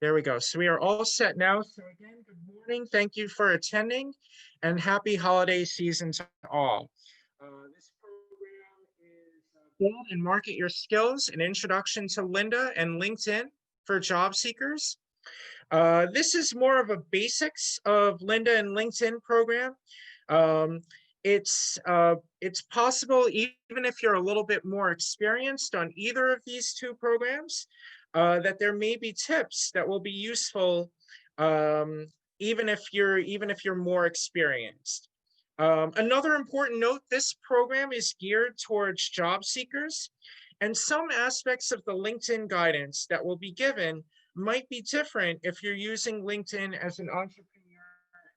There we go. So we are all set now. So again, good morning. Thank you for attending and happy holiday season to all. This program is Build and Market Your Skills, an introduction to Lynda and LinkedIn for job seekers. This is more of a basics of Lynda and LinkedIn program. Um, it's possible, even if you're a little bit more experienced on either of these two programs, that there may be tips that will be useful, even if you're more experienced. Another important note: this program is geared towards job seekers, and some aspects of the LinkedIn guidance that will be given might be different if you're using LinkedIn as an entrepreneur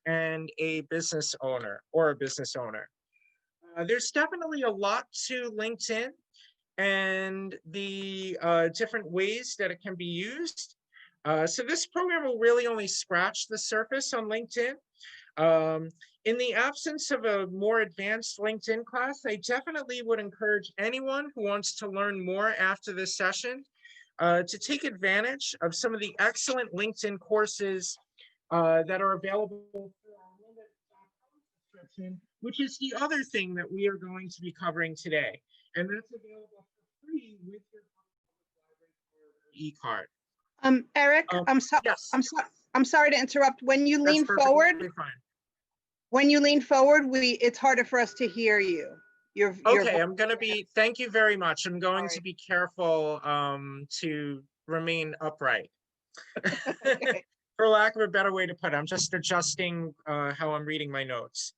and a business owner or a business owner. There's definitely a lot to LinkedIn and the different ways that it can be used. So this program will really only scratch the surface on LinkedIn. Um, in the absence of a more advanced LinkedIn class, I definitely would encourage anyone who wants to learn more after this session to take advantage of some of the excellent LinkedIn courses that are available through our lynda.com subscription, which is the other thing that we are going to be covering today. And that's available for free with your e-card. Eric, Yes, I'm sorry to interrupt. When you that's lean forward, perfectly fine. it's harder for us to hear you. Okay, thank you very much. I'm going to Sorry. be careful to remain upright. Okay. For lack of a better way to put it, I'm just adjusting how I'm reading my notes.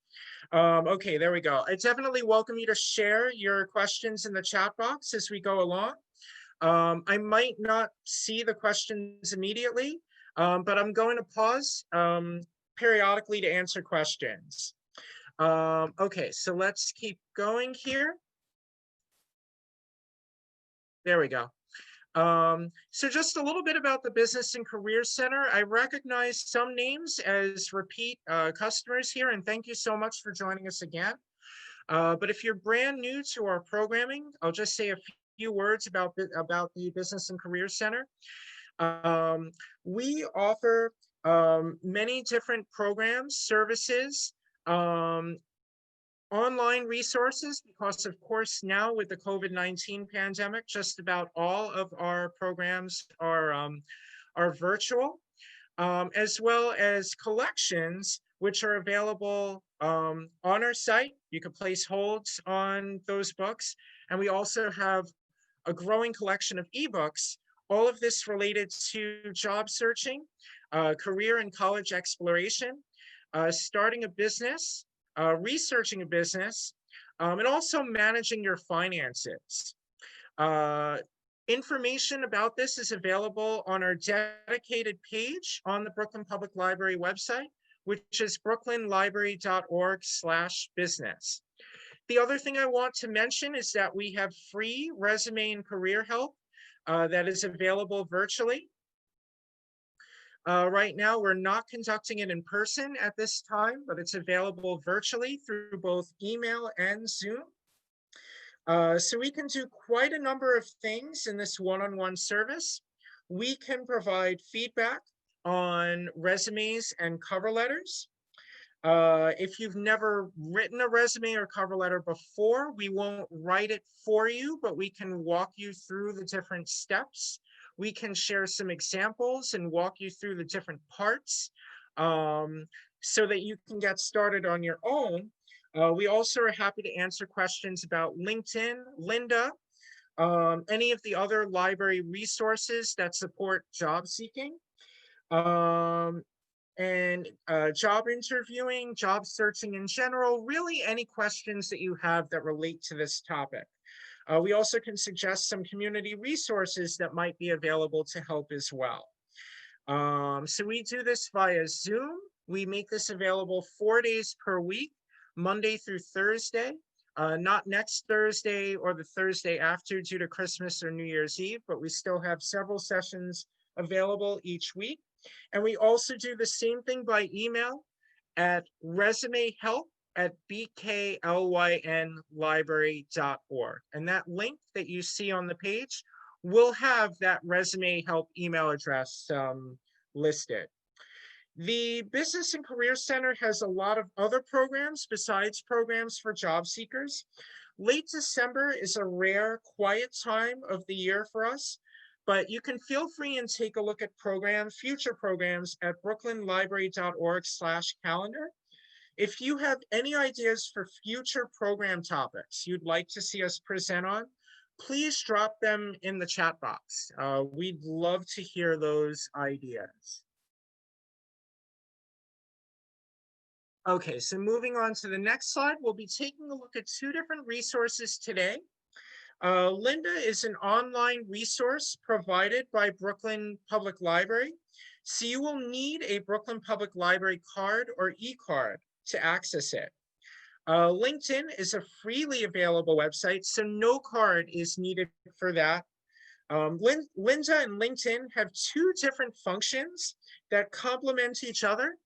Okay, there we go. I definitely welcome you to share your questions in the chat box as we go along. I might not see the questions immediately, but I'm going to pause periodically to answer questions. Okay, so let's keep going here. There we go. So just a little bit about the Business and Career Center. I recognize some names as repeat customers here, and thank you so much for joining us again. But if you're brand new to our programming, I'll just say a few words about the Business and Career Center. We offer many different programs, services, online resources, because of course now with the COVID-19 pandemic, just about all of our programs are virtual, as well as collections which are available on our site. You can place holds on those books, and we also have a growing collection of ebooks, all of this related to job searching, career and college exploration, starting a business, researching a business, and also managing your finances. Information about this is available on our dedicated page on the Brooklyn Public Library website, which is brooklynlibrary.org/business. The other thing I want to mention is that we have free resume and career help that is available virtually. Right now, we're not conducting it in person at this time, but it's available virtually through both email and Zoom. So we can do quite a number of things in this one-on-one service. We can provide feedback on resumes and cover letters. If you've never written a resume or cover letter before, we won't write it for you, but we can walk you through the different steps. We can share some examples and walk you through the different parts so that you can get started on your own. We also are happy to answer questions about LinkedIn, Lynda, any of the other library resources that support job seeking, and job interviewing, job searching in general, really any questions that you have that relate to this topic. We also can suggest some community resources that might be available to help as well. So we do this via Zoom. We make this available 4 days per week, Monday through Thursday, not next Thursday or the Thursday after due to Christmas or New Year's Eve, but we still have several sessions available each week. And we also do the same thing by email at resumehelp@bklynlibrary.org. And that link that you see on the page will have that resume help email address listed. The Business and Career Center has a lot of other programs besides programs for job seekers. Late December is a rare, quiet time of the year for us, but you can feel free and take a look at future programs at brooklynlibrary.org/calendar. If you have any ideas for future program topics you'd like to see us present on, please drop them in the chat box. We'd love to hear those ideas. Okay, so moving on to the next slide, we'll be taking a look at two different resources today. Lynda is an online resource provided by Brooklyn Public Library. So you will need a Brooklyn Public Library card or e-card to access it. LinkedIn is a freely available website, so no card is needed for that. Lynda and LinkedIn have two different functions that complement each other.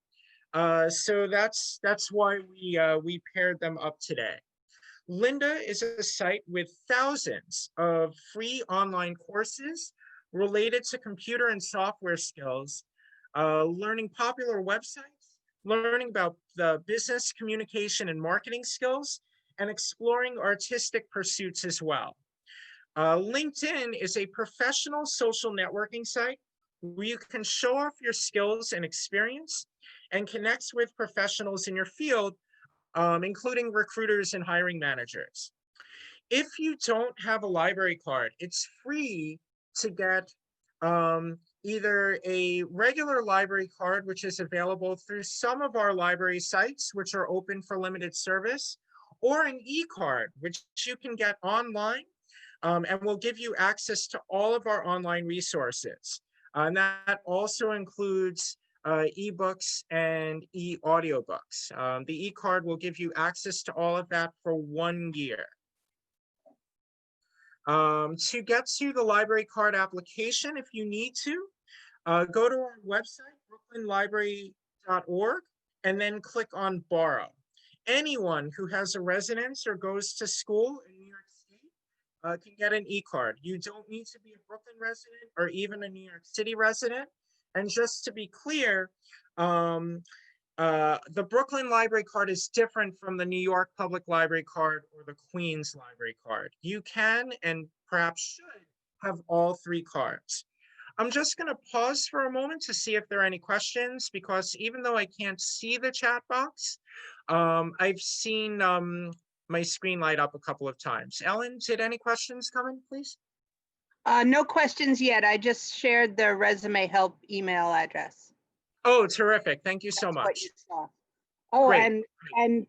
So that's why we paired them up today. Lynda is a site with thousands of free online courses related to computer and software skills, learning popular websites, learning about the business communication and marketing skills, and exploring artistic pursuits as well. LinkedIn is a professional social networking site where you can show off your skills and experience and connects with professionals in your field, including recruiters and hiring managers. If you don't have a library card, it's free to get either a regular library card, which is available through some of our library sites, which are open for limited service, or an e-card, which you can get online and will give you access to all of our online resources. And that also includes ebooks and e-audiobooks. The e-card will give you access to all of that for 1 year. To get to the library card application, if you need to, go to our website, brooklynlibrary.org, and then click on Borrow. Anyone who has a residence or goes to school in New York State can get an e-card. You don't need to be a Brooklyn resident or even a New York City resident. And just to be clear, the Brooklyn Library Card is different from the New York Public Library Card or the Queens Library Card. You can and perhaps should have all three cards. I'm just going to pause for a moment to see if there are any questions, because even though I can't see the chat box, I've seen my screen light up a couple of times. Ellen, did any questions come in, please? No questions yet. I just shared the resume help email address. Oh, terrific. Thank you so That's much. what you saw. Oh, Great. and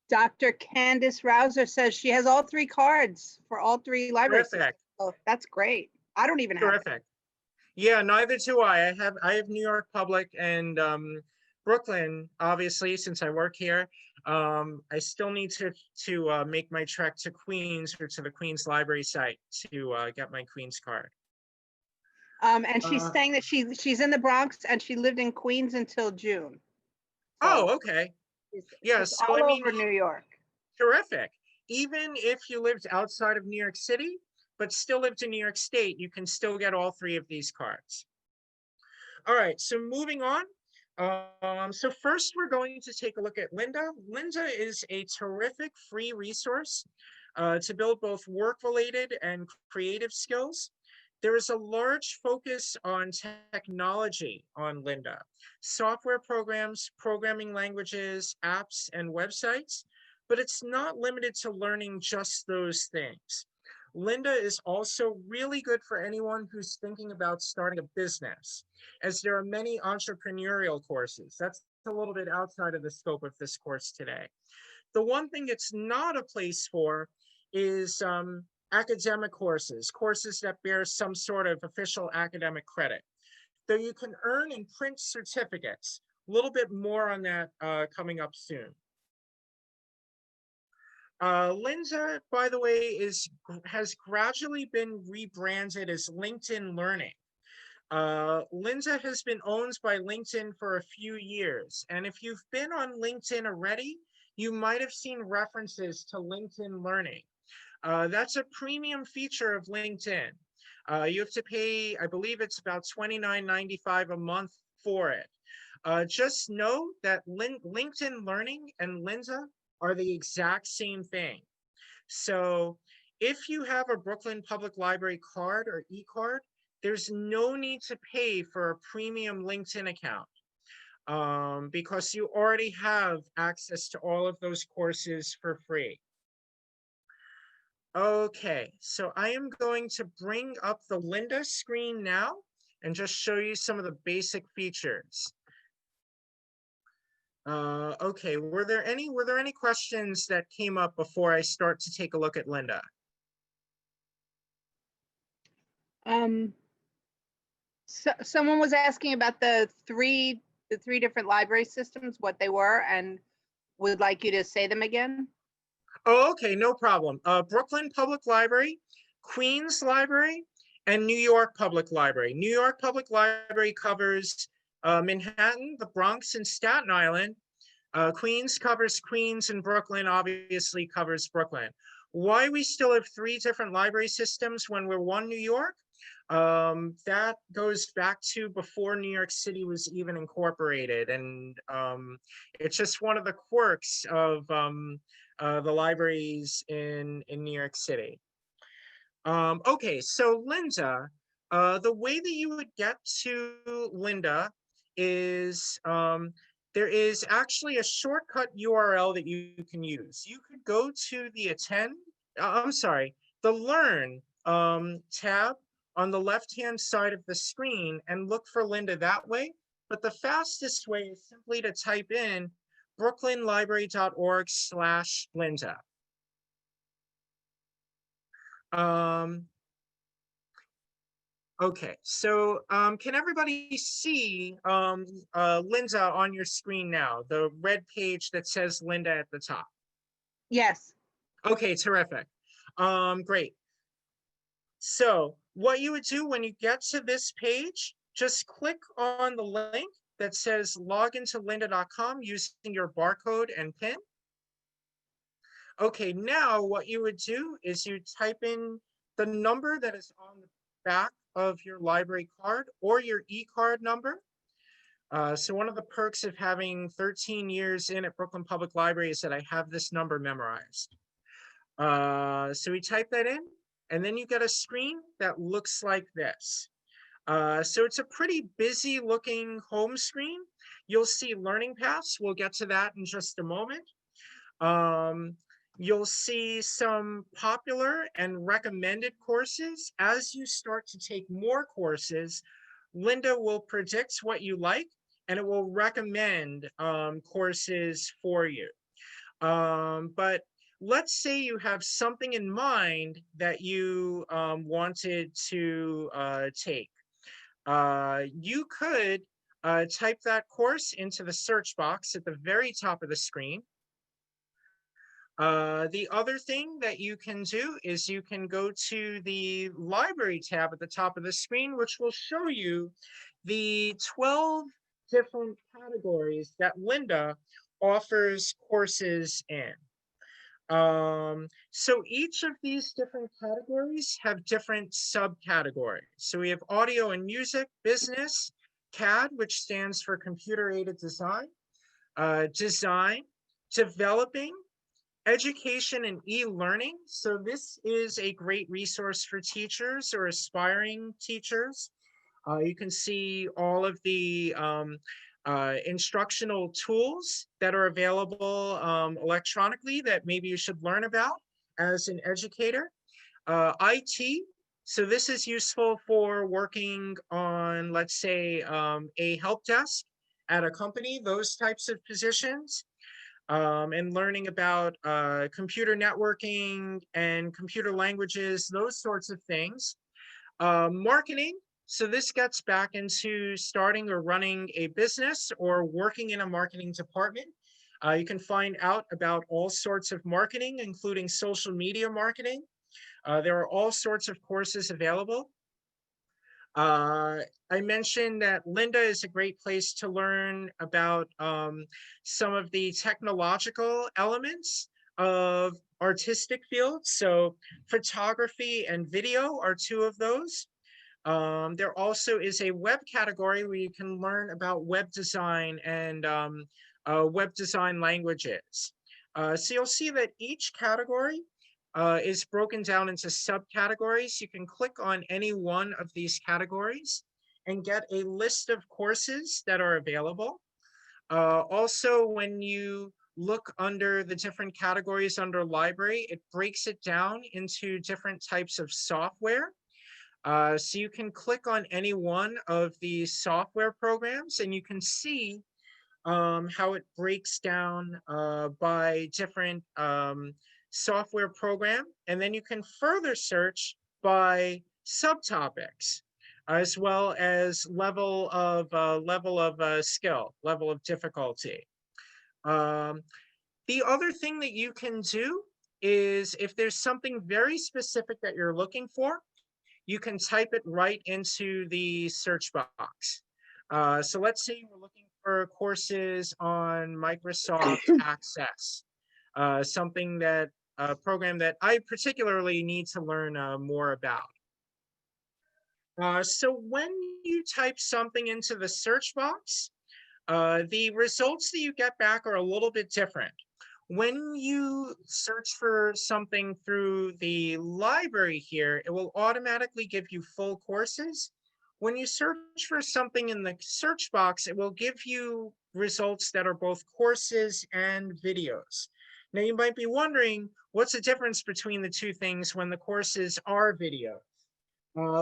Dr. Candice Rouser says she has all three cards for all three libraries. Terrific. Oh, that's great. I don't even have it. Terrific. Yeah, neither do I. I have New York Public and Brooklyn, obviously, since I work here. I still need to make my trek to Queens or to the Queens Library site to get my Queens card. And she's saying that she's in the Bronx and she lived in Queens until June. Oh, okay. Yeah, It's so all I mean, over New York. terrific. Even if you lived outside of New York City, but still lived in New York State, you can still get all three of these cards. All right, so moving on. So first we're going to take a look at Lynda. Lynda is a terrific free resource to build both work-related and creative skills. There is a large focus on technology on Lynda. Software programs, programming languages, apps, and websites, but it's not limited to learning just those things. Lynda is also really good for anyone who's thinking about starting a business, as there are many entrepreneurial courses. That's a little bit outside of the scope of this course today. The one thing it's not a place for is academic courses that bear some sort of official academic credit. Though you can earn and print certificates. A little bit more on that coming up soon. Lynda, by the way, has gradually been rebranded as LinkedIn Learning. Lynda has been owned by LinkedIn for a few years. And if you've been on LinkedIn already, you might have seen references to LinkedIn Learning. That's a premium feature of LinkedIn. You have to pay, I believe it's about $29.95 a month for it. Just know that LinkedIn Learning and Lynda are the exact same thing. So if you have a Brooklyn Public Library card or e-card, there's no need to pay for a premium LinkedIn account because you already have access to all of those courses for free. Okay, so I am going to bring up the Lynda screen now and just show you some of the basic features. Okay, were there any questions that came up before I start to take a look at Lynda? So someone was asking about the three different library systems, what they were, and would like you to say them again. Oh, okay, no problem. Brooklyn Public Library, Queens Library, and New York Public Library. New York Public Library covers Manhattan, the Bronx, and Staten Island. Queens covers Queens, and Brooklyn obviously covers Brooklyn. Why we still have 3 different library systems when we're one New York? That goes back to before New York City was even incorporated, and it's just one of the quirks of the libraries in New York City. Okay, so Lynda, the way that you would get to Lynda is there is actually a shortcut URL that you can use. You could go to the the Learn tab on the left-hand side of the screen and look for Lynda that way. But the fastest way is simply to type in brooklynlibrary.org/Lynda. Okay, so can everybody see Lynda on your screen now, the red page that says Lynda at the top? Yes. Okay, terrific. Great. So what you would do when you get to this page, just click on the link that says log into lynda.com using your barcode and PIN. Okay, now what you would do is you type in the number that is on the back of your library card or your e-card number. So one of the perks of having 13 years in at Brooklyn Public Library is that I have this number memorized. So we type that in, and then you get a screen that looks like this. So it's a pretty busy looking home screen. You'll see learning paths. We'll get to that in just a moment. You'll see some popular and recommended courses. As you start to take more courses, Lynda will predict what you like, and it will recommend courses for you. But let's say you have something in mind that you wanted to take. You could type that course into the search box at the very top of the screen. The other thing that you can do is you can go to the library tab at the top of the screen, which will show you the 12 different categories that Lynda offers courses in. So each of these different categories have different subcategories. So we have audio and music, business, CAD, which stands for computer aided design, design, developing, education and e-learning. So this is a great resource for teachers or aspiring teachers. You can see all of the instructional tools that are available electronically that maybe you should learn about as an educator. IT, so this is useful for working on, let's say, a help desk at a company, those types of positions. And learning about computer networking and computer languages, those sorts of things. Marketing, so this gets back into starting or running a business or working in a marketing department. You can find out about all sorts of marketing, including social media marketing. There are all sorts of courses available. I mentioned that Lynda is a great place to learn about some of the technological elements of artistic fields. So photography and video are 2 of those. There also is a web category where you can learn about web design and web design languages. So you'll see that each category is broken down into subcategories. You can click on any one of these categories and get a list of courses that are available. Also, when you look under the different categories under library, it breaks it down into different types of software. So you can click on any one of these software programs and you can see how it breaks down by different software program. And then you can further search by subtopics as well as level of skill, level of difficulty. The other thing that you can do is if there's something very specific that you're looking for, you can type it right into the search box. So let's say we're looking for courses on Microsoft Access, something that a program that I particularly need to learn more about. So when you type something into the search box, the results that you get back are a little bit different. When you search for something through the library here, it will automatically give you full courses. When you search for something in the search box, it will give you results that are both courses and videos. Now you might be wondering, what's the difference between the two things when the courses are videos?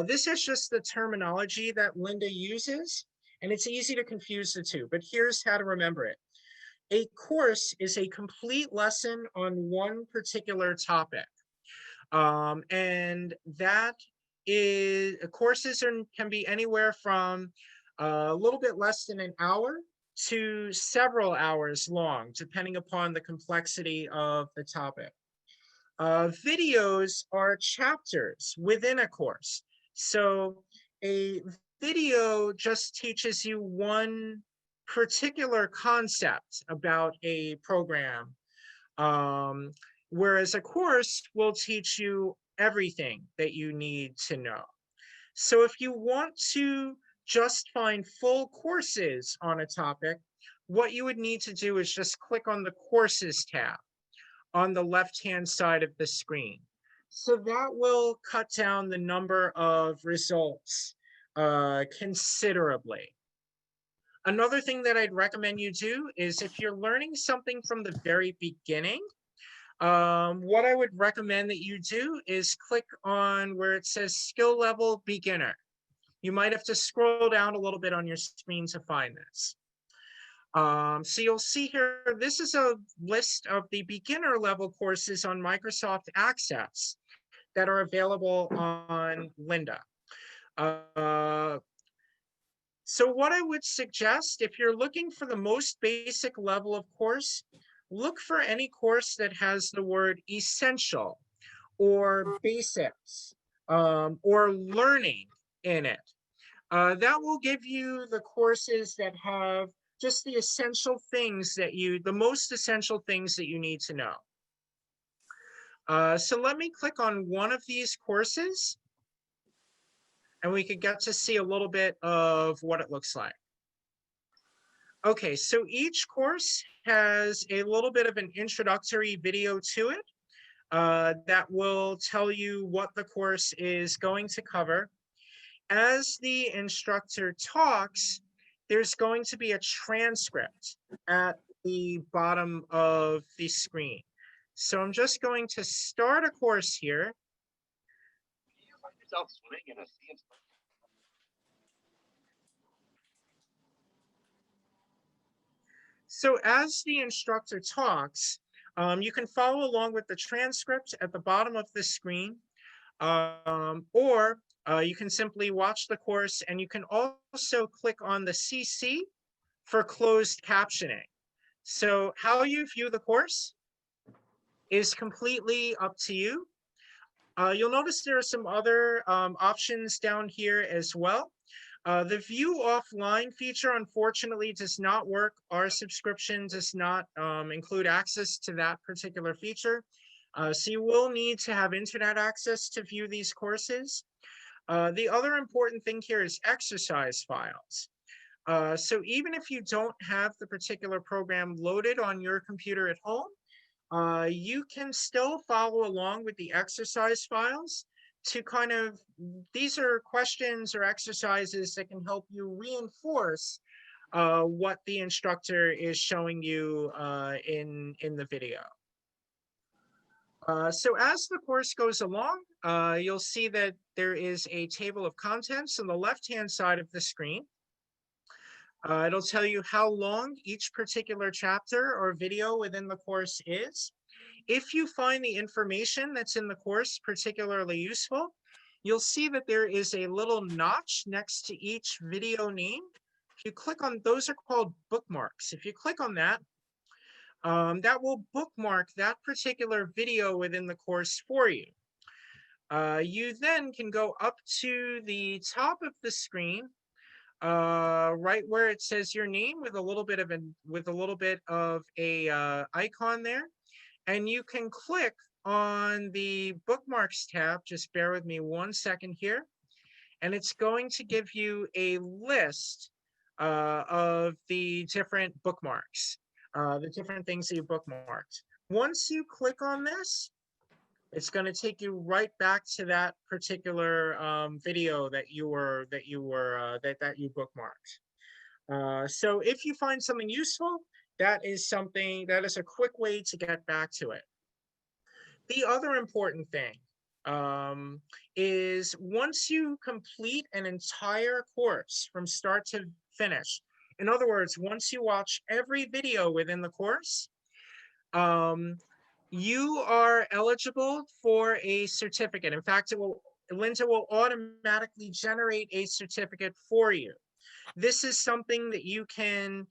This is just the terminology that Linda uses, and it's easy to confuse the two, but here's how to remember it. A course is a complete lesson on one particular topic. And that is, courses can be anywhere from a little bit less than an hour to several hours long, depending upon the complexity of the topic. Videos are chapters within a course. So a video just teaches you one particular concept about a program, whereas a course will teach you everything that you need to know. So if you want to just find full courses on a topic, what you would need to do is just click on the Courses tab on the left-hand side of the screen. So that will cut down the number of results considerably. Another thing that I'd recommend you do is if you're learning something from the very beginning, what I would recommend that you do is click on where it says skill level beginner. You might have to scroll down a little bit on your screen to find this. So you'll see here, this is a list of the beginner level courses on Microsoft Access that are available on Lynda. So what I would suggest, if you're looking for the most basic level of course, look for any course that has the word essential or basics or learning in it. That will give you the courses that have just the essential things that the most essential things that you need to know. So let me click on one of these courses and we could get to see a little bit of what it looks like. Okay, so each course has a little bit of an introductory video to it that will tell you what the course is going to cover. As the instructor talks, there's going to be a transcript at the bottom of the screen. So I'm just going to start a course here. Do you find yourself swimming in a sea of So as the instructor talks, you can follow along with the transcript at the bottom of the screen, or you can simply watch the course, and you can also click on the CC for closed captioning. So how you view the course is completely up to you. You'll notice there are some other options down here as well. The view offline feature, unfortunately, does not work. Our subscription does not include access to that particular feature. So you will need to have internet access to view these courses. The other important thing here is exercise files. So even if you don't have the particular program loaded on your computer at home, you can still follow along with the exercise files to kind of, these are questions or exercises that can help you reinforce what the instructor is showing you in the video. So as the course goes along, you'll see that there is a table of contents on the left-hand side of the screen. It'll tell you how long each particular chapter or video within the course is. If you find the information that's in the course particularly useful, you'll see that there is a little notch next to each video name. If you click on, those are called bookmarks. If you click on that, that will bookmark that particular video within the course for you. You then can go up to the top of the screen, right where it says your name with a little bit of a icon there, and you can click on the bookmarks tab. Just bear with me 1 second here, and it's going to give you a list of the different bookmarks, the different things that you bookmarked. Once you click on this, it's going to take you right back to that particular video that you bookmarked. So if you find something useful, that is a quick way to get back to it. The other important thing is once you complete an entire course from start to finish, in other words, once you watch every video within the course, you are eligible for a certificate. In fact, Lynda will automatically generate a certificate for you. This is something that you can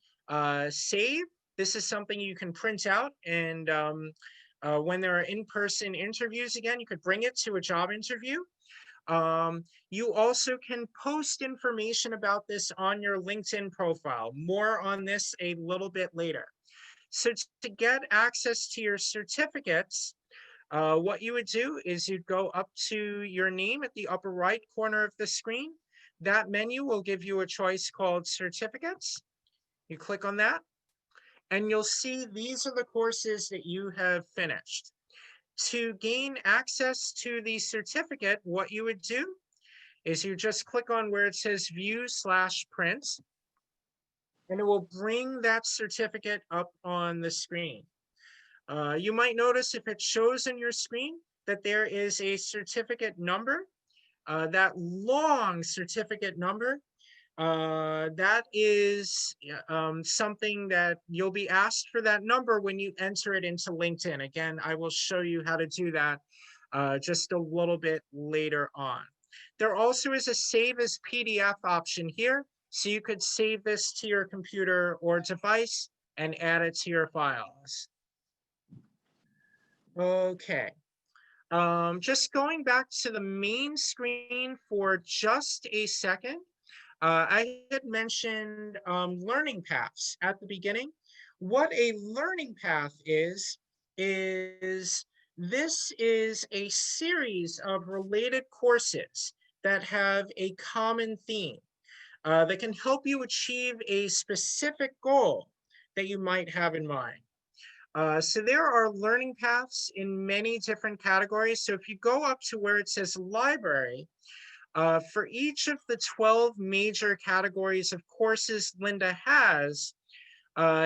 save. This is something you can print out, and when there are in-person interviews again, you could bring it to a job interview. You also can post information about this on your LinkedIn profile. More on this a little bit later. So to get access to your certificates, what you would do is you'd go up to your name at the upper right corner of the screen. That menu will give you a choice called certificates. You click on that, and you'll see these are the courses that you have finished. To gain access to the certificate, what you would do is you just click on where it says view/print, and it will bring that certificate up on the screen. You might notice if it shows on your screen that there is a certificate number, that long certificate number, that is something that you'll be asked for that number when you enter it into LinkedIn. Again, I will show you how to do that just a little bit later on. There also is a save as PDF option here, so you could save this to your computer or device and add it to your files. Okay. Just going back to the main screen for just a second. I had mentioned learning paths at the beginning. What a learning path is this is a series of related courses that have a common theme that can help you achieve a specific goal that you might have in mind. So there are learning paths in many different categories. So if you go up to where it says library, for each of the 12 major categories of courses Lynda has,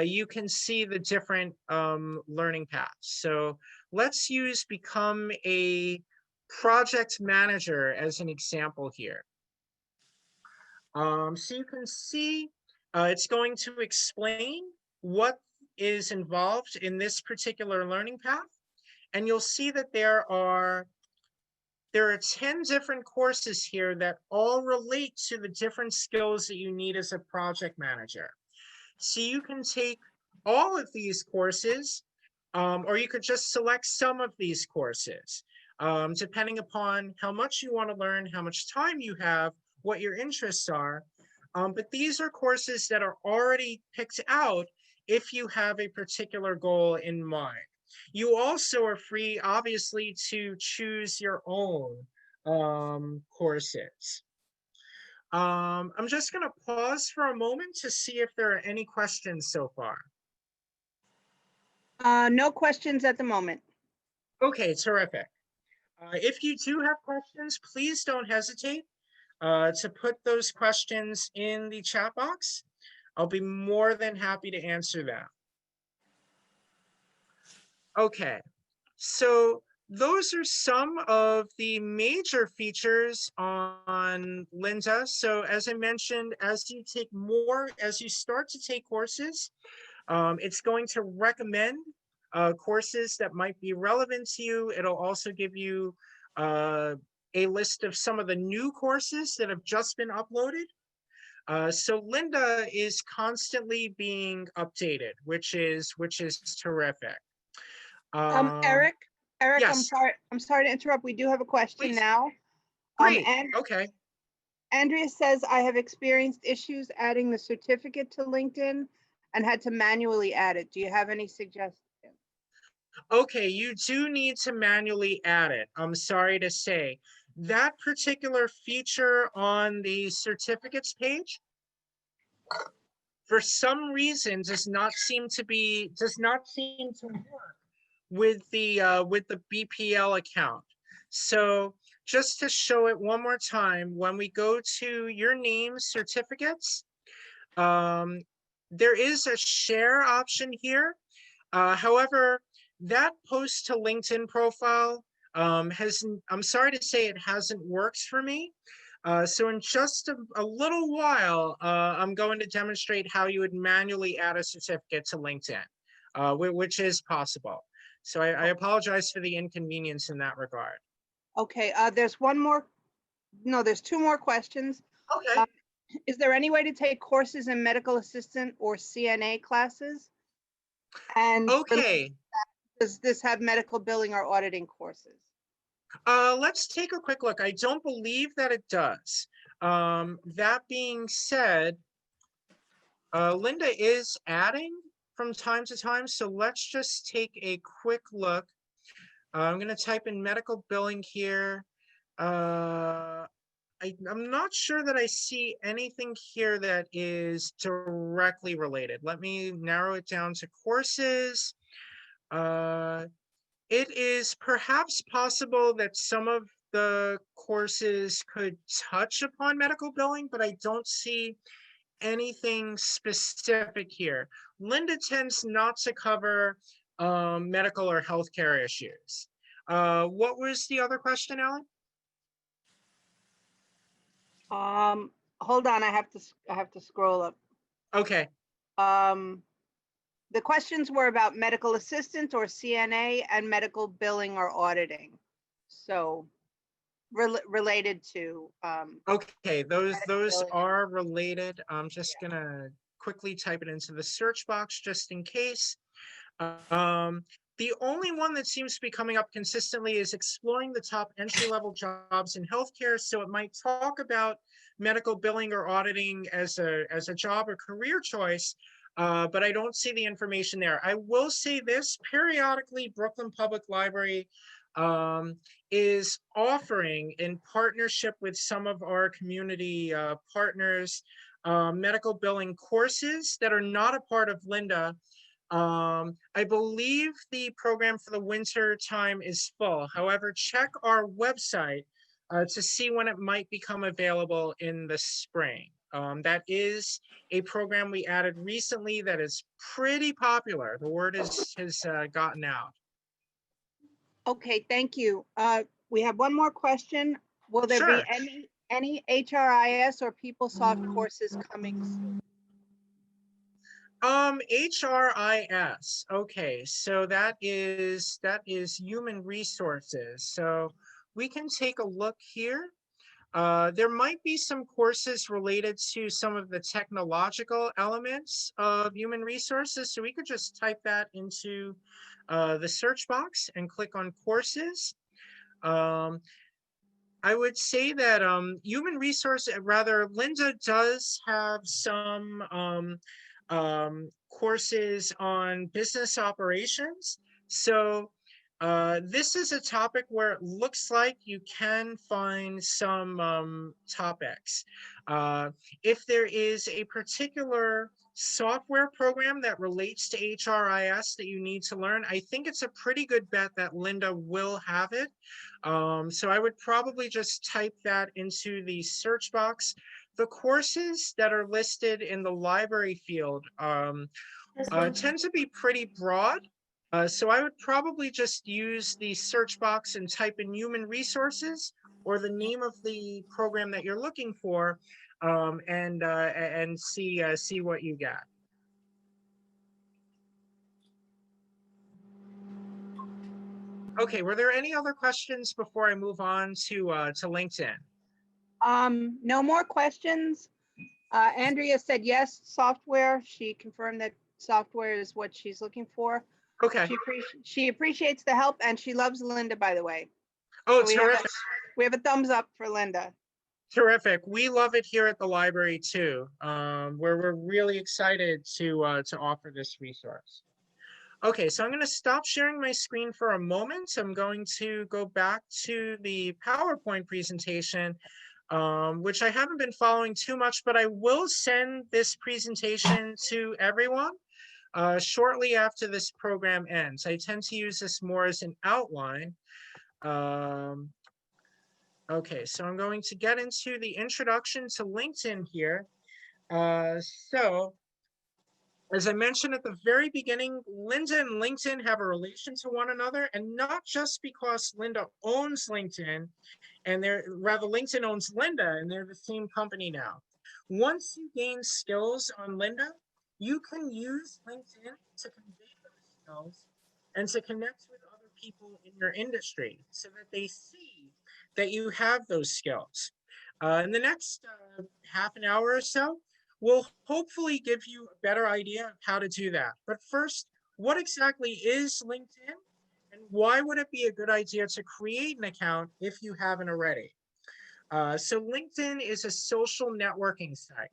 you can see the different learning paths. So let's use Become a Project Manager as an example here. So you can see it's going to explain what is involved in this particular learning path. And you'll see that there are 10 different courses here that all relate to the different skills that you need as a project manager. So you can take all of these courses, or you could just select some of these courses, depending upon how much you want to learn, how much time you have, what your interests are. But these are courses that are already picked out if you have a particular goal in mind. You also are free, obviously, to choose your own courses. I'm just going to pause for a moment to see if there are any questions so far. No questions at the moment. Okay, terrific. If you do have questions, please don't hesitate to put those questions in the chat box. I'll be more than happy to answer them. Okay, so those are some of the major features on Lynda. So as I mentioned, as you start to take courses, it's going to recommend courses that might be relevant to you. It'll also give you a list of some of the new courses that have just been uploaded. So Lynda is constantly being updated, which is terrific. Eric, I'm Yes, sorry to interrupt. We do have a question please. now. Great. And Okay. Andrea says, I have experienced issues adding the certificate to LinkedIn and had to manually add it. Do you have any suggestions? Okay, you do need to manually add it. I'm sorry to say. That particular feature on the certificates page, for some reason, does not seem to work with the BPL account. So just to show it one more time, when we go to your name certificates, there is a share option here. However, that post to LinkedIn profile I'm sorry to say it hasn't worked for me. So in just a little while, I'm going to demonstrate how you would manually add a certificate to LinkedIn, which is possible. So I apologize for the inconvenience in that regard. Okay, there's two more questions. Okay. Is there any way to take courses in medical assistant or CNA classes? And Okay. does this have medical billing or auditing courses? Let's take a quick look. I don't believe that it does. That being said, Lynda is adding from time to time, so let's just take a quick look. I'm going to type in medical billing here. I'm not sure that I see anything here that is directly related. Let me narrow it down to courses. It is perhaps possible that some of the courses could touch upon medical billing, but I don't see anything specific here. Lynda tends not to cover medical or healthcare issues. What was the other question, Alan? Hold on, I have to scroll up. Okay. The questions were about medical assistant or CNA and medical billing or auditing. So related to Okay, those billing. are related. I'm just gonna quickly type it into the search box just in case. The only one that seems to be coming up consistently is exploring the top entry-level jobs in healthcare. So it might talk about medical billing or auditing as a job or career choice, but I don't see the information there. I will say this, periodically Brooklyn Public Library is offering, in partnership with some of our community partners, medical billing courses that are not a part of Lynda. I believe the program for the winter time is full. However, check our website to see when it might become available in the spring. That is a program we added recently that is pretty popular. The word has gotten out. Okay, thank you. We have one more question. Will there Sure. be any HRIS or PeopleSoft courses coming soon? HRIS. Okay, so that is human resources. So we can take a look here. There might be some courses related to some of the technological elements of human resources. So we could just type that into the search box and click on courses. I would say that human resource, rather, Lynda does have some courses on business operations. So This is a topic where it looks like you can find some topics. If there is a particular software program that relates to HRIS that you need to learn, I think it's a pretty good bet that Linda will have it. So I would probably just type that into the search box. The courses that are listed in the library field tend to be pretty broad. So I would probably just use the search box and type in human resources or the name of the program that you're looking for, and see what you get. Okay, were there any other questions before I move on to LinkedIn? No more questions. Andrea said yes, software. She confirmed that software is what she's looking for. Okay. She appreciates the help and she loves Linda, by the way. Oh, So terrific. we have a thumbs up for Linda. Terrific. We love it here at the library too, where we're really excited to offer this resource. Okay, so I'm going to stop sharing my screen for a moment. I'm going to go back to the PowerPoint presentation, which I haven't been following too much, but I will send this presentation to everyone shortly after this program ends. I tend to use this more as an outline. Okay, so I'm going to get into the introduction to LinkedIn here. So, as I mentioned at the very beginning, Linda and LinkedIn have a relation to one another, and not just because Linda owns LinkedIn, and LinkedIn owns Linda, and they're the same company now. Once you gain skills on Linda, you can use LinkedIn to convey those skills and to connect with other people in your industry so that they see that you have those skills. In the next half an hour or so, we'll hopefully give you a better idea of how to do that. But first, what exactly is LinkedIn? And why would it be a good idea to create an account if you haven't already? So LinkedIn is a social networking site.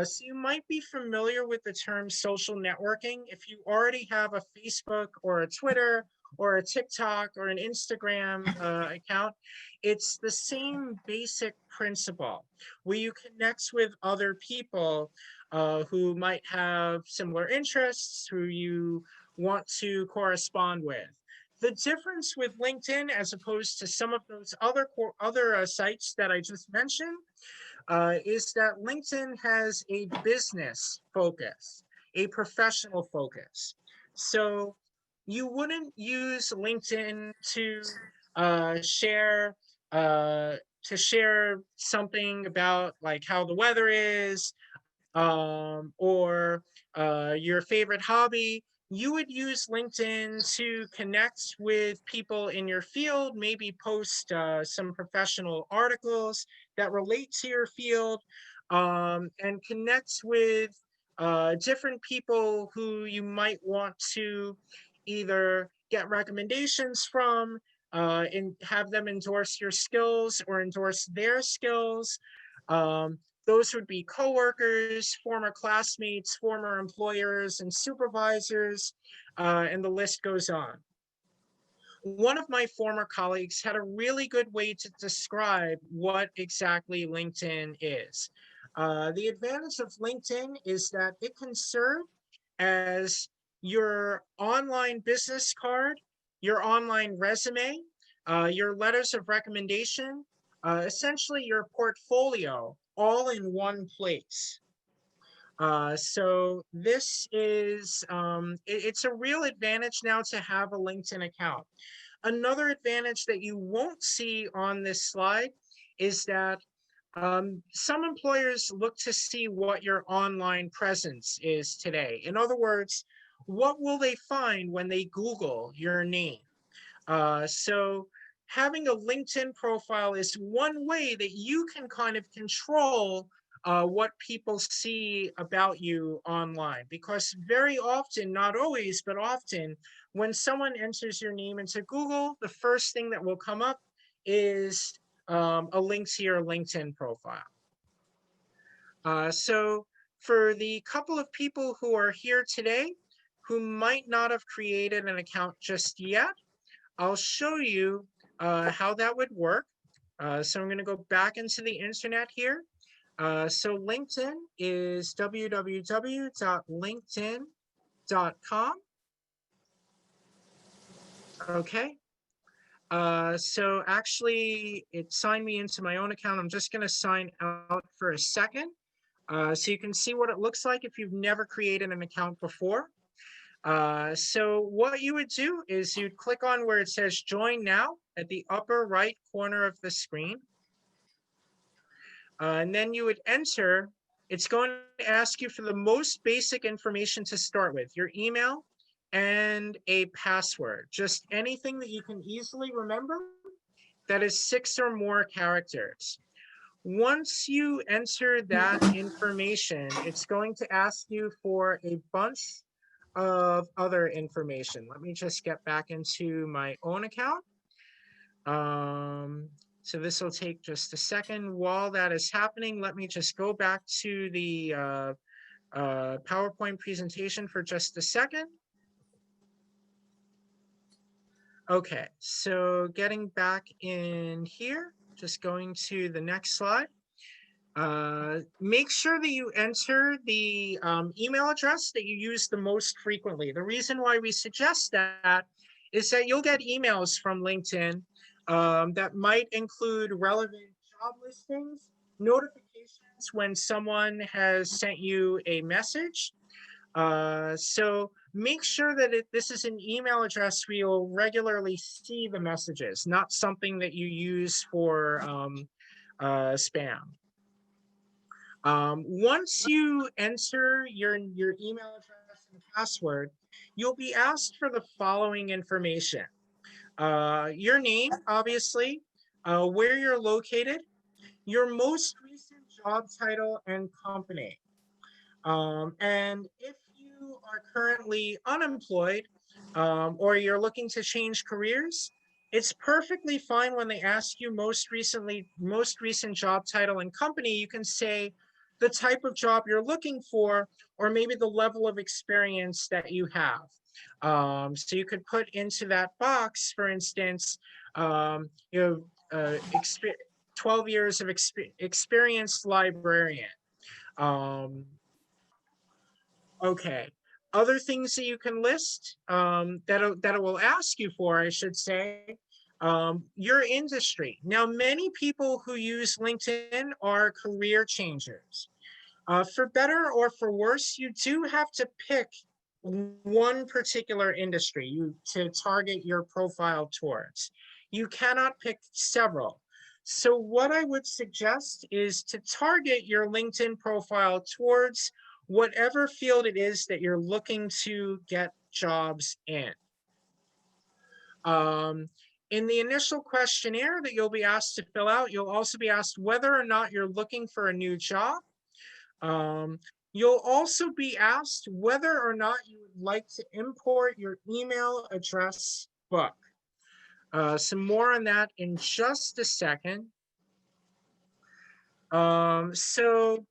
So you might be familiar with the term social networking if you already have a Facebook or a Twitter or a TikTok or an Instagram account. It's the same basic principle where you connect with other people who might have similar interests, who you want to correspond with. The difference with LinkedIn, as opposed to some of those other sites that I just mentioned, is that LinkedIn has a business focus, a professional focus. So you wouldn't use LinkedIn share to share something about like how the weather is, or your favorite hobby. You would use LinkedIn to connect with people in your field, maybe post some professional articles that relate to your field, and connect with different people who you might want to either get recommendations from and have them endorse your skills or endorse their skills. Those would be coworkers, former classmates, former employers and supervisors, and the list goes on. One of my former colleagues had a really good way to describe what exactly LinkedIn is. The advantage of LinkedIn is that it can serve as your online business card, your online resume, your letters of recommendation, essentially your portfolio, all in one place. So this is, it's a real advantage now to have a LinkedIn account. Another advantage that you won't see on this slide is that some employers look to see what your online presence is today. In other words, what will they find when they Google your name? So having a LinkedIn profile is one way that you can kind of control what people see about you online, because very often, not always, but often, when someone enters your name into Google, the first thing that will come up is a link to your LinkedIn profile. So for the couple of people who are here today who might not have created an account just yet, I'll show you how that would work. So I'm going to go back into the internet here. So LinkedIn is www.linkedin.com. Okay. So actually, it signed me into my own account. I'm just going to sign out for a second. So you can see what it looks like if you've never created an account before. So what you would do is you'd click on where it says join now at the upper right corner of the screen. And then you would enter, it's going to ask you for the most basic information to start with, your email and a password, just anything that you can easily remember that is 6 or more characters. Once you enter that information, it's going to ask you for a bunch of other information. Let me just get back into my own account. So this will take just a second. While that is happening, let me just go back to the PowerPoint presentation for just a second. Okay, so getting back in here, just going to the next slide. Make sure that you enter the email address that you use the most frequently. The reason why we suggest that is that you'll get emails from LinkedIn that might include relevant job listings, notifications when someone has sent you a message. So make sure that this is an email address where you'll regularly see the messages, not something that you use for spam. Once you enter your email address and password, you'll be asked for the following information. Your name, obviously, where you're located, your most recent job title and company. And if you are currently unemployed or you're looking to change careers, it's perfectly fine when they ask you most recent job title and company, you can say the type of job you're looking for, or maybe the level of experience that you have. So you could put into that box, for instance, 12 years of experienced librarian. Okay. Other things that you can list that it will ask you for, I should say, your industry. Now, many people who use LinkedIn are career changers. For better or for worse, you do have to pick one particular industry to target your profile towards. You cannot pick several. So what I would suggest is to target your LinkedIn profile towards whatever field it is that you're looking to get jobs in. In the initial questionnaire that you'll be asked to fill out, you'll also be asked whether or not you're looking for a new job. You'll also be asked whether or not you would like to import your email address book. Some more on that in just a second. So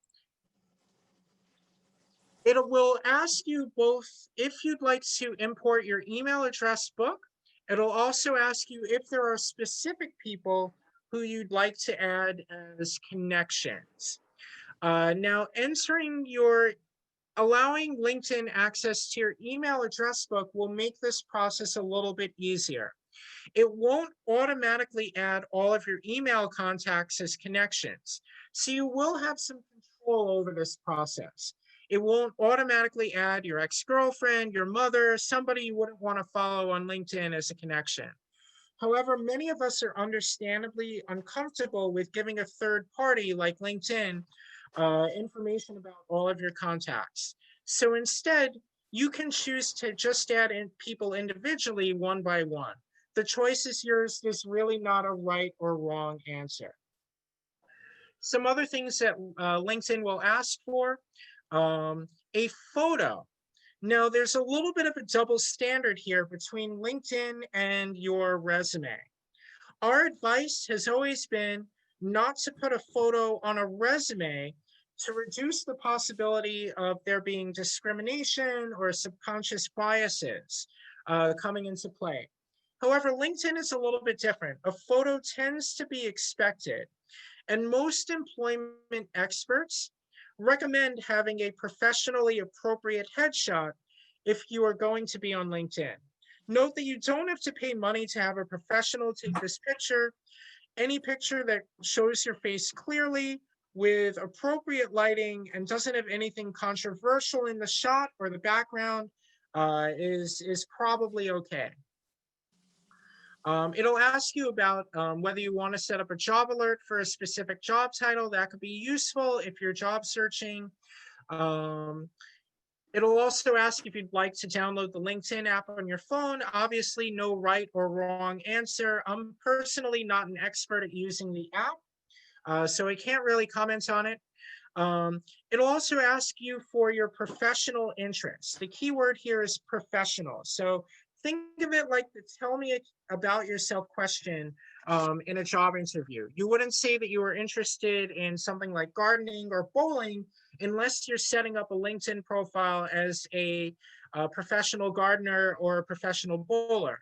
it will ask you both if you'd like to import your email address book. It'll also ask you if there are specific people who you'd like to add as connections. Now, allowing LinkedIn access to your email address book will make this process a little bit easier. It won't automatically add all of your email contacts as connections. So you will have some control over this process. It won't automatically add your ex-girlfriend, your mother, somebody you wouldn't want to follow on LinkedIn as a connection. However, many of us are understandably uncomfortable with giving a third party like LinkedIn information about all of your contacts. So instead, you can choose to just add in people individually one by one. The choice is yours. There's really not a right or wrong answer. Some other things that LinkedIn will ask for, a photo. Now, there's a little bit of a double standard here between LinkedIn and your resume. Our advice has always been not to put a photo on a resume to reduce the possibility of there being discrimination or subconscious biases coming into play. However, LinkedIn is a little bit different. A photo tends to be expected, and most employment experts recommend having a professionally appropriate headshot if you are going to be on LinkedIn. Note that you don't have to pay money to have a professional take this picture. Any picture that shows your face clearly with appropriate lighting and doesn't have anything controversial in the shot or the background is probably okay. It'll ask you about whether you want to set up a job alert for a specific job title. That could be useful if you're job searching. It'll also ask if you'd like to download the LinkedIn app on your phone. Obviously, no right or wrong answer. I'm personally not an expert at using the app, so I can't really comment on it. It'll also ask you for your professional interests. The keyword here is professional. So think of it like the tell me about yourself question in a job interview. You wouldn't say that you were interested in something like gardening or bowling unless you're setting up a LinkedIn profile as a professional gardener or a professional bowler.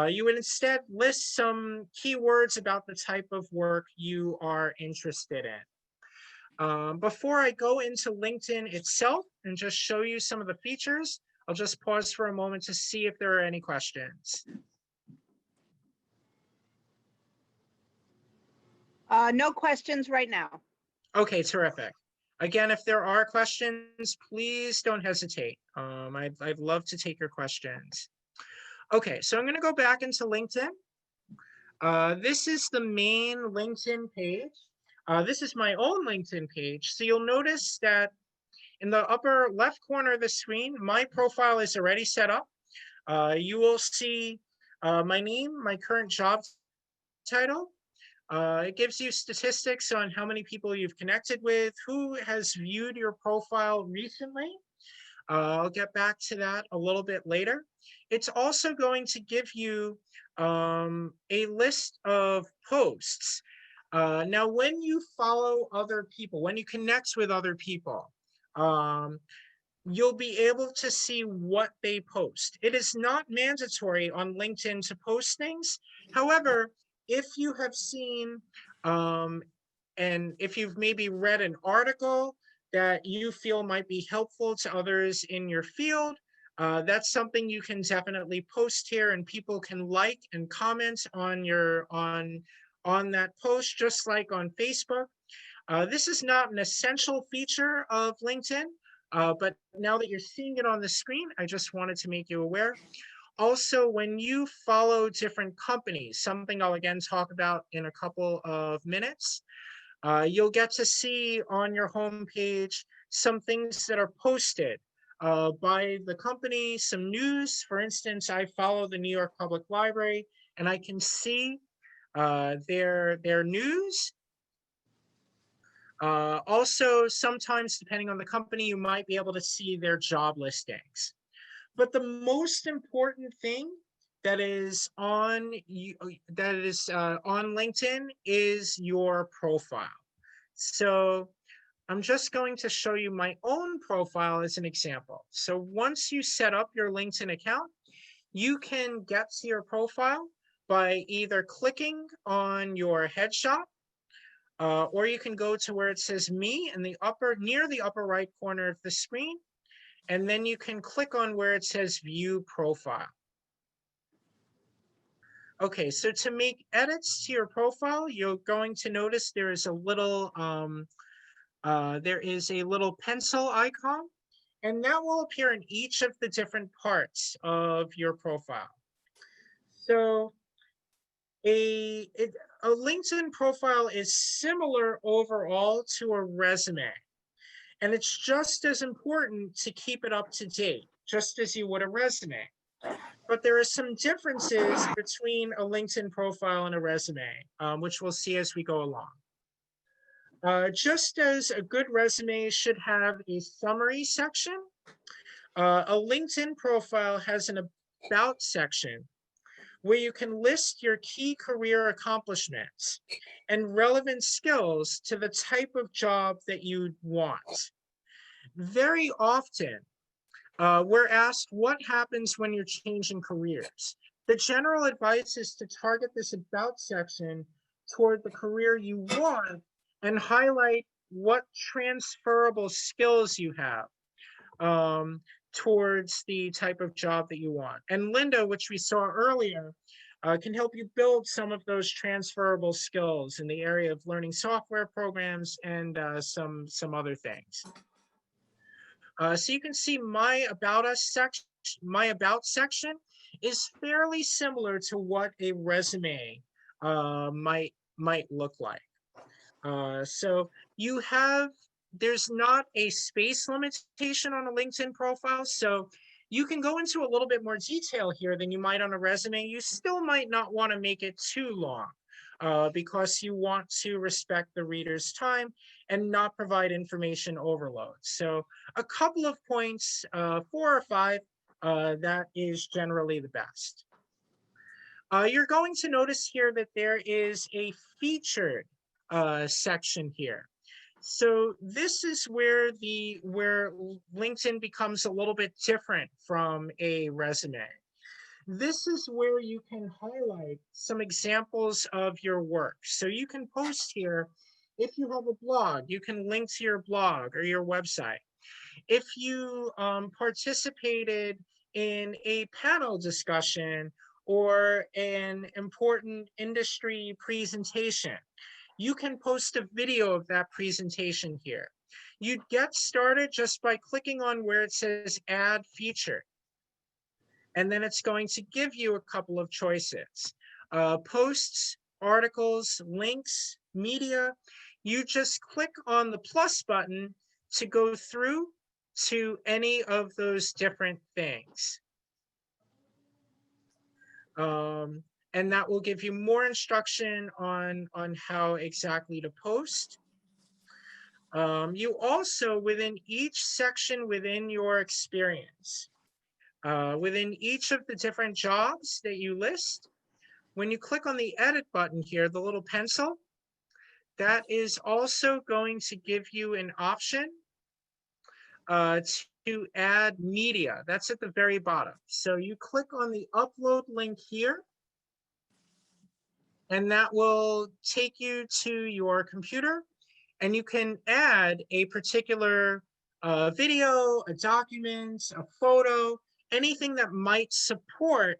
You would instead list some keywords about the type of work you are interested in. Before I go into LinkedIn itself and just show you some of the features, I'll just pause for a moment to see if there are any questions. No questions right now. Okay, terrific. Again, if there are questions, please don't hesitate. I'd love to take your questions. Okay, so I'm going to go back into LinkedIn. This is the main LinkedIn page. This is my own LinkedIn page. So you'll notice that in the upper left corner of the screen, my profile is already set up. You will see my name, my current job title. It gives you statistics on how many people you've connected with, who has viewed your profile recently. I'll get back to that a little bit later. It's also going to give you a list of posts. Now, when you follow other people, when you connect with other people, you'll be able to see what they post. It is not mandatory on LinkedIn to post things. However, if you have seen and if you've maybe read an article that you feel might be helpful to others in your field, that's something you can definitely post here, and people can like and comment on your on that post, just like on Facebook. This is not an essential feature of LinkedIn, but now that you're seeing it on the screen, I just wanted to make you aware. Also, when you follow different companies, something I'll again talk about in a couple of minutes, you'll get to see on your homepage some things that are posted by the company, some news. For instance, I follow the New York Public Library, and I can see their news. Also, sometimes, depending on the company, you might be able to see their job listings. But the most important thing that is on LinkedIn is your profile. So I'm just going to show you my own profile as an example. So once you set up your LinkedIn account, you can get to your profile by either clicking on your headshot, or you can go to where it says me in the near the upper right corner of the screen. And then you can click on where it says view profile. Okay, so to make edits to your profile, you're going to notice there is a little pencil icon, and that will appear in each of the different parts of your profile. So a LinkedIn profile is similar overall to a resume. And it's just as important to keep it up to date, just as you would a resume. But there are some differences between a LinkedIn profile and a resume, which we'll see as we go along. Just as a good resume should have a summary section, a LinkedIn profile has an about section where you can list your key career accomplishments and relevant skills to the type of job that you want. Very often, we're asked what happens when you're changing careers. The general advice is to target this about section toward the career you want and highlight what transferable skills you have towards the type of job that you want. And Linda, which we saw earlier, can help you build some of those transferable skills in the area of learning software programs and some other things. So you can see my about section is fairly similar to what a resume might look like. So you have, there's not a space limitation on a LinkedIn profile. So you can go into a little bit more detail here than you might on a resume. You still might not want to make it too long because you want to respect the reader's time and not provide information overload. So a couple of points, 4 or 5, that is generally the best. You're going to notice here that there is a featured section here. So this is where LinkedIn becomes a little bit different from a resume. This is where you can highlight some examples of your work. So you can post here. If you have a blog, you can link to your blog or your website. If you participated in a panel discussion or an important industry presentation, you can post a video of that presentation here. You'd get started just by clicking on where it says add feature. And then it's going to give you a couple of choices. Posts, articles, links, media. You just click on the plus button to go through to any of those different things. And that will give you more instruction on how exactly to post. You also, within each section within your experience, within each of the different jobs that you list, when you click on the edit button here, the little pencil, that is also going to give you an option to add media. That's at the very bottom. So you click on the upload link here, and that will take you to your computer, and you can add a particular video, a document, a photo, anything that might support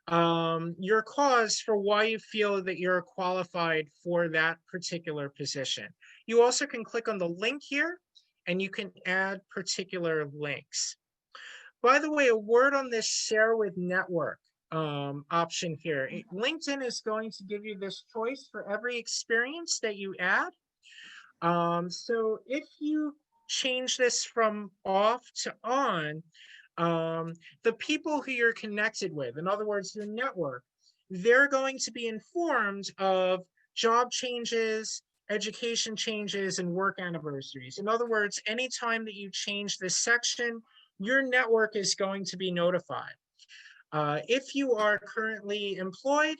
your cause for why you feel that you're qualified for that particular position. You also can click on the link here, and you can add particular links. By the way, a word on this share with network option here. LinkedIn is going to give you this choice for every experience that you add. So if you change this from off to on, the people who you're connected with, in other words, your network, they're going to be informed of job changes, education changes, and work anniversaries. In other words, anytime that you change this section, your network is going to be notified. If you are currently employed,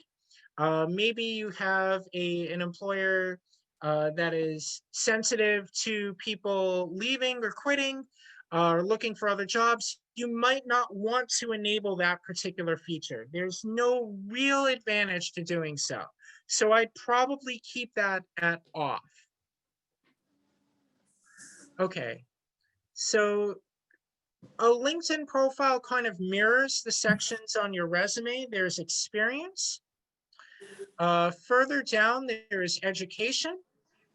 maybe you have an employer that is sensitive to people leaving or quitting or looking for other jobs, you might not want to enable that particular feature. There's no real advantage to doing so. So I'd probably keep that at off. Okay, so a LinkedIn profile kind of mirrors the sections on your resume. There's experience. Further down, there is education.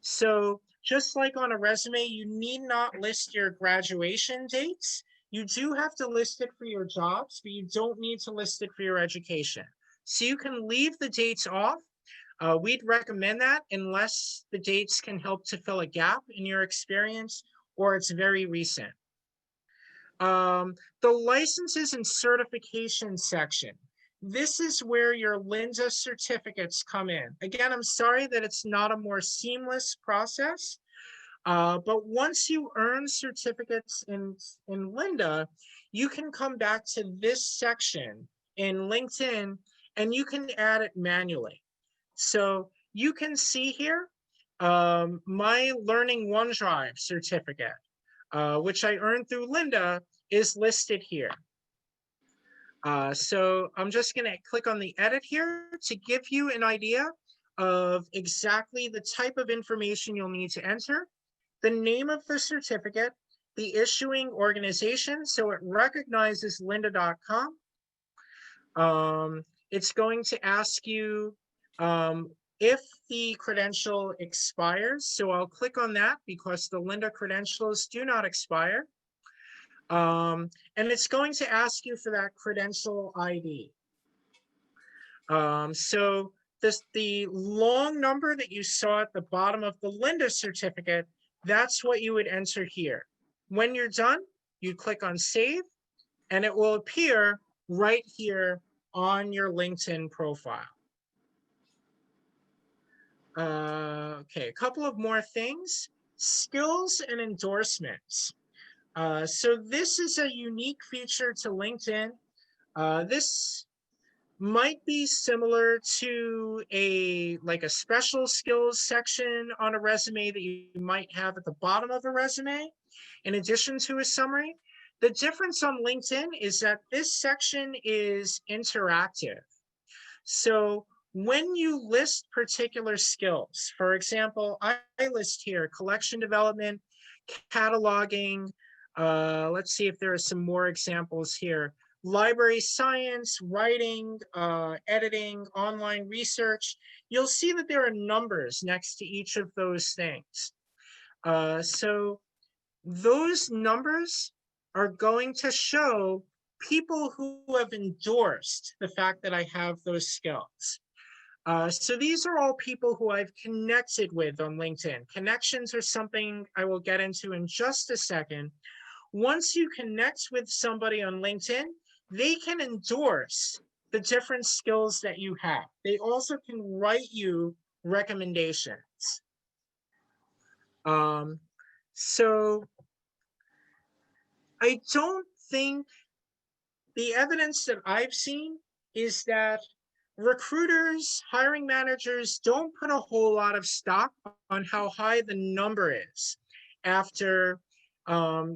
So just like on a resume, you need not list your graduation dates. You do have to list it for your jobs, but you don't need to list it for your education. So you can leave the dates off. We'd recommend that unless the dates can help to fill a gap in your experience or it's very recent. The licenses and certification section. This is where your Lynda certificates come in. Again, I'm sorry that it's not a more seamless process, but once you earn certificates in Lynda, you can come back to this section in LinkedIn and you can add it manually. So you can see here, my Learning OneDrive certificate, which I earned through Lynda, is listed here. So I'm just going to click on the edit here to give you an idea of exactly the type of information you'll need to enter, the name of the certificate, the issuing organization, so it recognizes lynda.com. It's going to ask you if the credential expires, so I'll click on that because the Lynda credentials do not expire. And it's going to ask you for that credential ID. So the long number that you saw at the bottom of the Lynda certificate, that's what you would enter here. When you're done, you click on save and it will appear right here on your LinkedIn profile. Okay, a couple of more things. Skills and endorsements. So this is a unique feature to LinkedIn. This might be similar to a special skills section on a resume that you might have at the bottom of a resume, in addition to a summary. The difference on LinkedIn is that this section is interactive. So when you list particular skills, for example, I list here collection development, cataloging. Let's see if there are some more examples here. Library science, writing, editing, online research. You'll see that there are numbers next to each of those things. So those numbers are going to show people who have endorsed the fact that I have those skills. So these are all people who I've connected with on LinkedIn. Connections are something I will get into in just a second. Once you connect with somebody on LinkedIn, they can endorse the different skills that you have. They also can write you recommendations. So I don't think the evidence that I've seen is that recruiters, hiring managers don't put a whole lot of stock on how high the number is after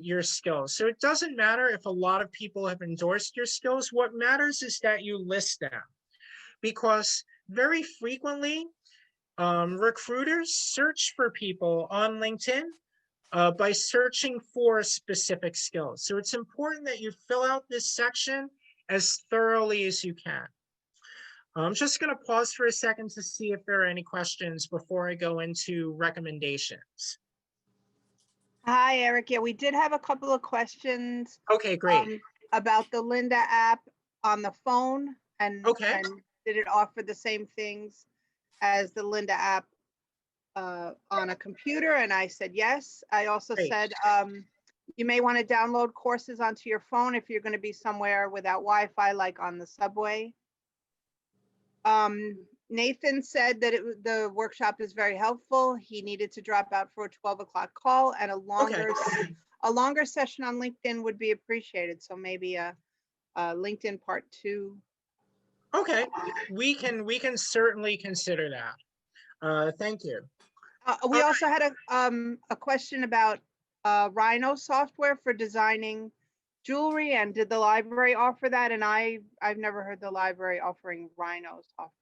your skills. So it doesn't matter if a lot of people have endorsed your skills. What matters is that you list them, because very frequently recruiters search for people on LinkedIn by searching for specific skills. So it's important that you fill out this section as thoroughly as you can. I'm just going to pause for a second to see if there are any questions before I go into recommendations. Hi, Eric. Yeah, we did have a couple of questions Okay, great. about the Lynda app on the phone, and did it offer the same things as the Lynda app on a computer? And I said yes. I also said you may want to download courses onto your phone if you're going to be somewhere without Wi-Fi, like on the subway. Nathan said that the workshop is very helpful. He needed to drop out for a 12 o'clock call, and a longer session on LinkedIn would be appreciated. So maybe a LinkedIn part 2. Okay, we can certainly consider that. Thank you. We also had a question about Rhino software for designing jewelry, and did the library offer that? And I've never heard the library offering Rhino software.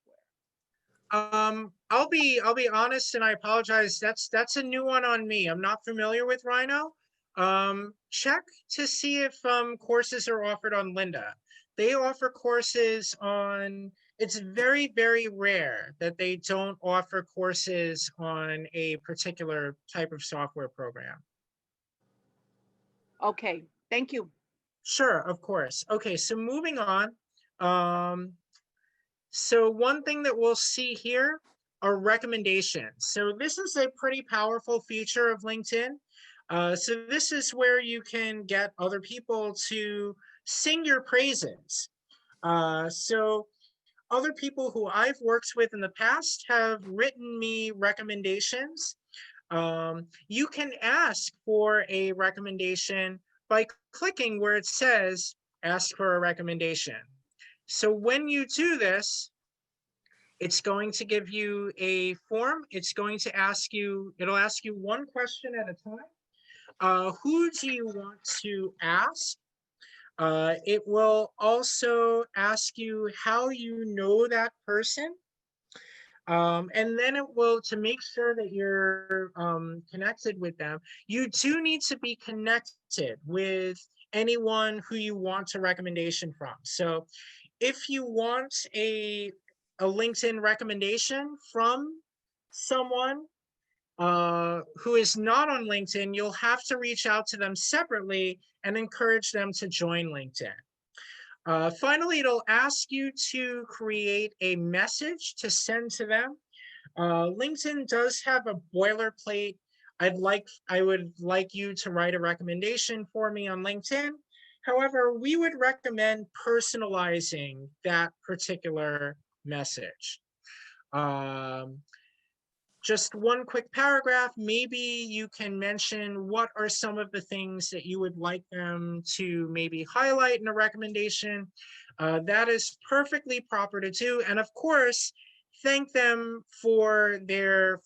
I'll be honest, and I apologize. That's a new one on me. I'm not familiar with Rhino. Check to see if courses are offered on Lynda. They offer courses on. It's very, very rare that they don't offer courses on a particular type of software program. Okay, thank you. Sure, of course. Okay, so moving on. So one thing that we'll see here are recommendations. So this is a pretty powerful feature of LinkedIn. So this is where you can get other people to sing your praises. So other people who I've worked with in the past have written me recommendations. You can ask for a recommendation by clicking where it says ask for a recommendation. So when you do this, it's going to give you a form. It's going to ask you, it'll ask you one question at a time. Who do you want to ask? It will also ask you how you know that person. And then it will, to make sure that you're connected with them, you do need to be connected with anyone who you want a recommendation from. So if you want a LinkedIn recommendation from someone who is not on LinkedIn, you'll have to reach out to them separately and encourage them to join LinkedIn. Finally, it'll ask you to create a message to send to them. LinkedIn does have a boilerplate. I would like you to write a recommendation for me on LinkedIn. However, we would recommend personalizing that particular message. Just one quick paragraph, maybe you can mention what are some of the things that you would like them to maybe highlight in a recommendation. That is perfectly proper to do. And of course, thank them for their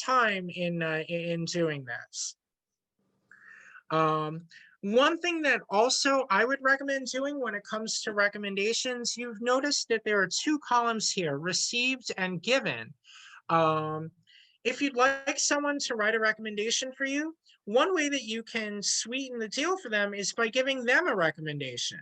time in doing this. One thing that also I would recommend doing when it comes to recommendations, you've noticed that there are two columns here, received and given. If you'd like someone to write a recommendation for you, one way that you can sweeten the deal for them is by giving them a recommendation.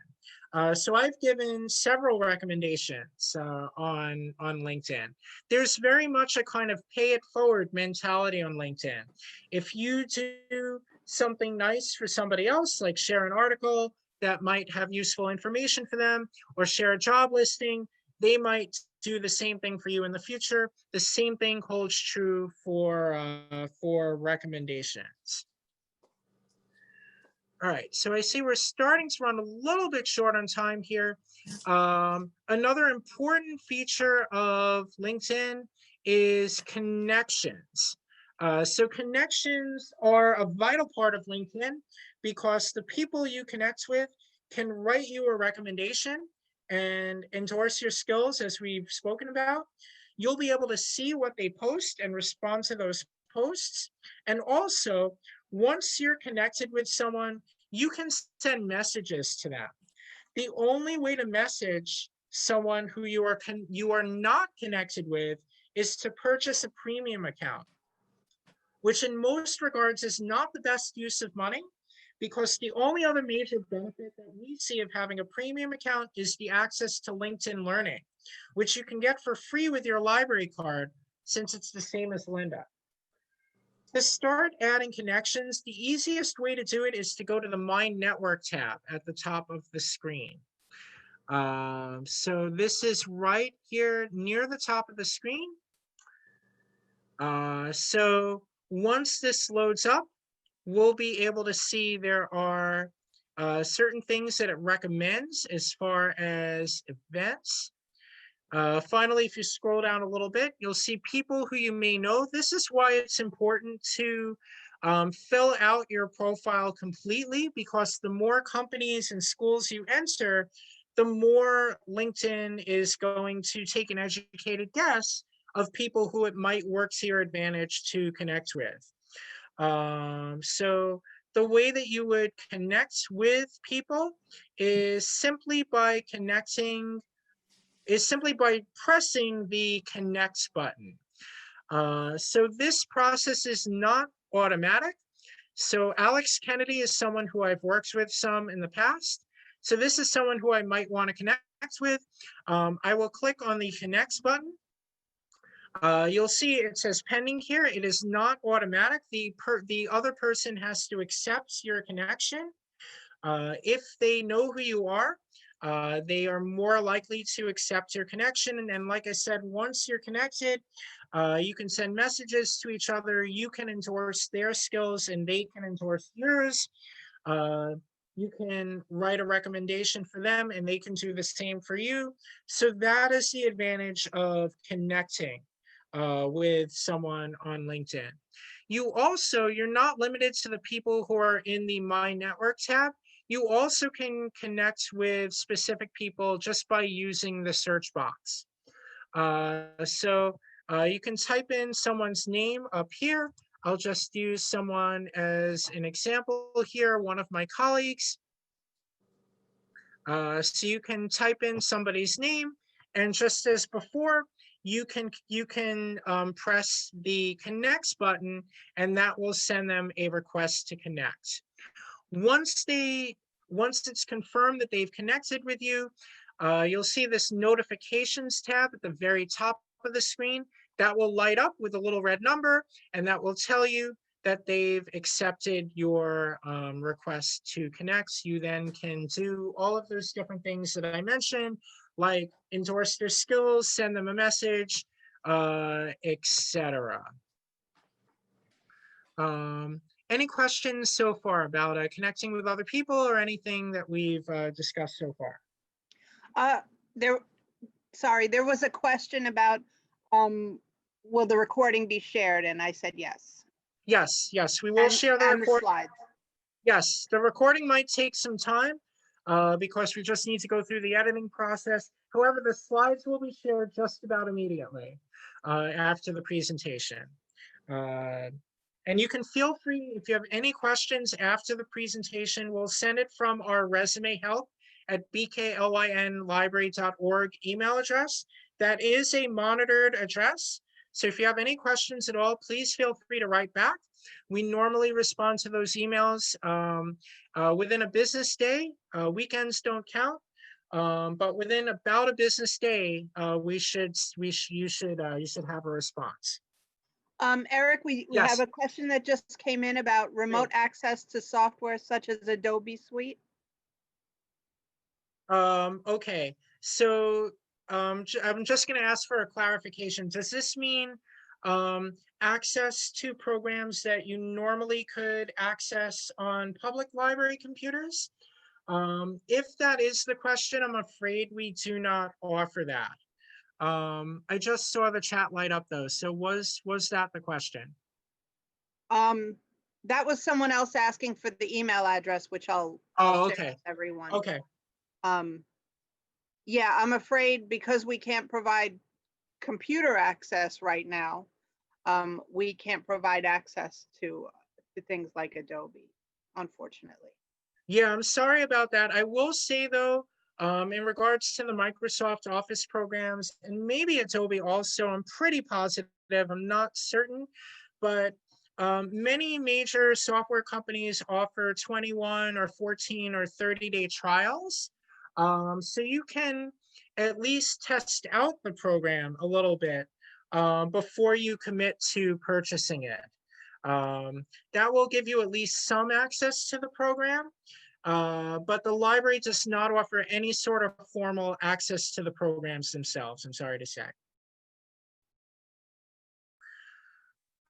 So I've given several recommendations on LinkedIn. There's very much a kind of pay it forward mentality on LinkedIn. If you do something nice for somebody else, like share an article that might have useful information for them, or share a job listing, they might do the same thing for you in the future. The same thing holds true for recommendations. All right, so I see we're starting to run a little bit short on time here. Another important feature of LinkedIn is connections. So connections are a vital part of LinkedIn because the people you connect with can write you a recommendation and endorse your skills, as we've spoken about. You'll be able to see what they post and respond to those posts. And also, once you're connected with someone, you can send messages to them. The only way to message someone who you are not connected with is to purchase a premium account, which in most regards is not the best use of money, because the only other major benefit that we see of having a premium account is the access to LinkedIn Learning, which you can get for free with your library card, since it's the same as Lynda. To start adding connections, the easiest way to do it is to go to the My Network tab at the top of the screen. So this is right here near the top of the screen. So once this loads up, we'll be able to see there are certain things that it recommends as far as events. Finally, if you scroll down a little bit, you'll see people who you may know. This is why it's important to fill out your profile completely, because the more companies and schools you enter, the more LinkedIn is going to take an educated guess of people who it might work to your advantage to connect with. So the way that you would connect with people is simply by pressing the connect button. So this process is not automatic. So Alex Kennedy is someone who I've worked with some in the past. So this is someone who I might want to connect with. I will click on the connect button. You'll see it says pending here. It is not automatic. The other person has to accept your connection. If they know who you are, they are more likely to accept your connection. And like I said, once you're connected, you can send messages to each other. You can endorse their skills and they can endorse yours. You can write a recommendation for them and they can do the same for you. So that is the advantage of connecting with someone on LinkedIn. You're not limited to the people who are in the My Network tab. You also can connect with specific people just by using the search box. You can type in someone's name up here. I'll just use someone as an example here, one of my colleagues. So you can type in somebody's name, and just as before, you can press the connects button, and that will send them a request to connect. Once it's confirmed that they've connected with you, you'll see this notifications tab at the very top of the screen that will light up with a little red number, and that will tell you that they've accepted your request to connect. You then can do all of those different things that I mentioned, like endorse their skills, send them a message, etc. Any questions so far about connecting with other people or anything that we've discussed so far? There was a question about, will the recording be shared? And I said yes. Yes, we will share the And the recording. slides. Yes, the recording might take some time because we just need to go through the editing process. However, the slides will be shared just about immediately after the presentation. And you can feel free, if you have any questions after the presentation, we'll send it from our resume help at bklynlibrary.org email address. That is a monitored address. So if you have any questions at all, please feel free to write back. We normally respond to those emails within a business day. Weekends don't count. But within about a business day, you should have a response. Eric, we Yes. have a question that just came in about remote access to software such as Adobe Suite. Okay, so I'm just going to ask for a clarification. Does this mean access to programs that you normally could access on public library computers? If that is the question, I'm afraid we do not offer that. I just saw the chat light up though. So was that the question? That was someone else asking for the email address, which I'll share with everyone. Okay. Yeah, I'm afraid because we can't provide computer access right now, we can't provide access to things like Adobe, unfortunately. Yeah, I'm sorry about that. I will say though, in regards to the Microsoft Office programs, and maybe Adobe also, I'm pretty positive, I'm not certain, but many major software companies offer 21 or 14 or 30-day trials. So you can at least test out the program a little bit before you commit to purchasing it. That will give you at least some access to the program, but the library does not offer any sort of formal access to the programs themselves, I'm sorry to say.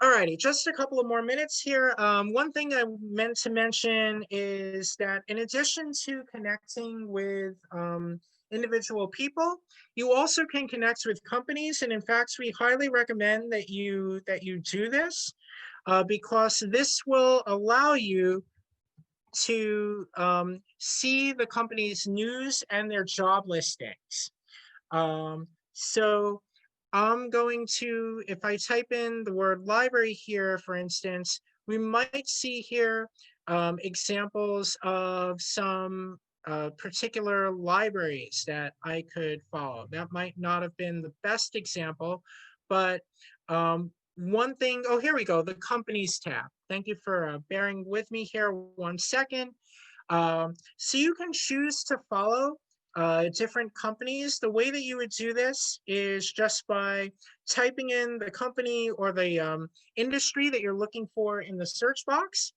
Alrighty, just a couple of more minutes here. One thing I meant to mention is that in addition to connecting with individual people, you also can connect with companies, and in fact, we highly recommend that you do this because this will allow you to see the company's news and their job listings. So I'm going to, if I type in the word library here, for instance, we might see here examples of some particular libraries that I could follow. That might not have been the best example, but one thing, oh, here we go, the companies tab. Thank you for bearing with me here 1 second. So you can choose to follow different companies. The way that you would do this is just by typing in the company or the industry that you're looking for in the search box,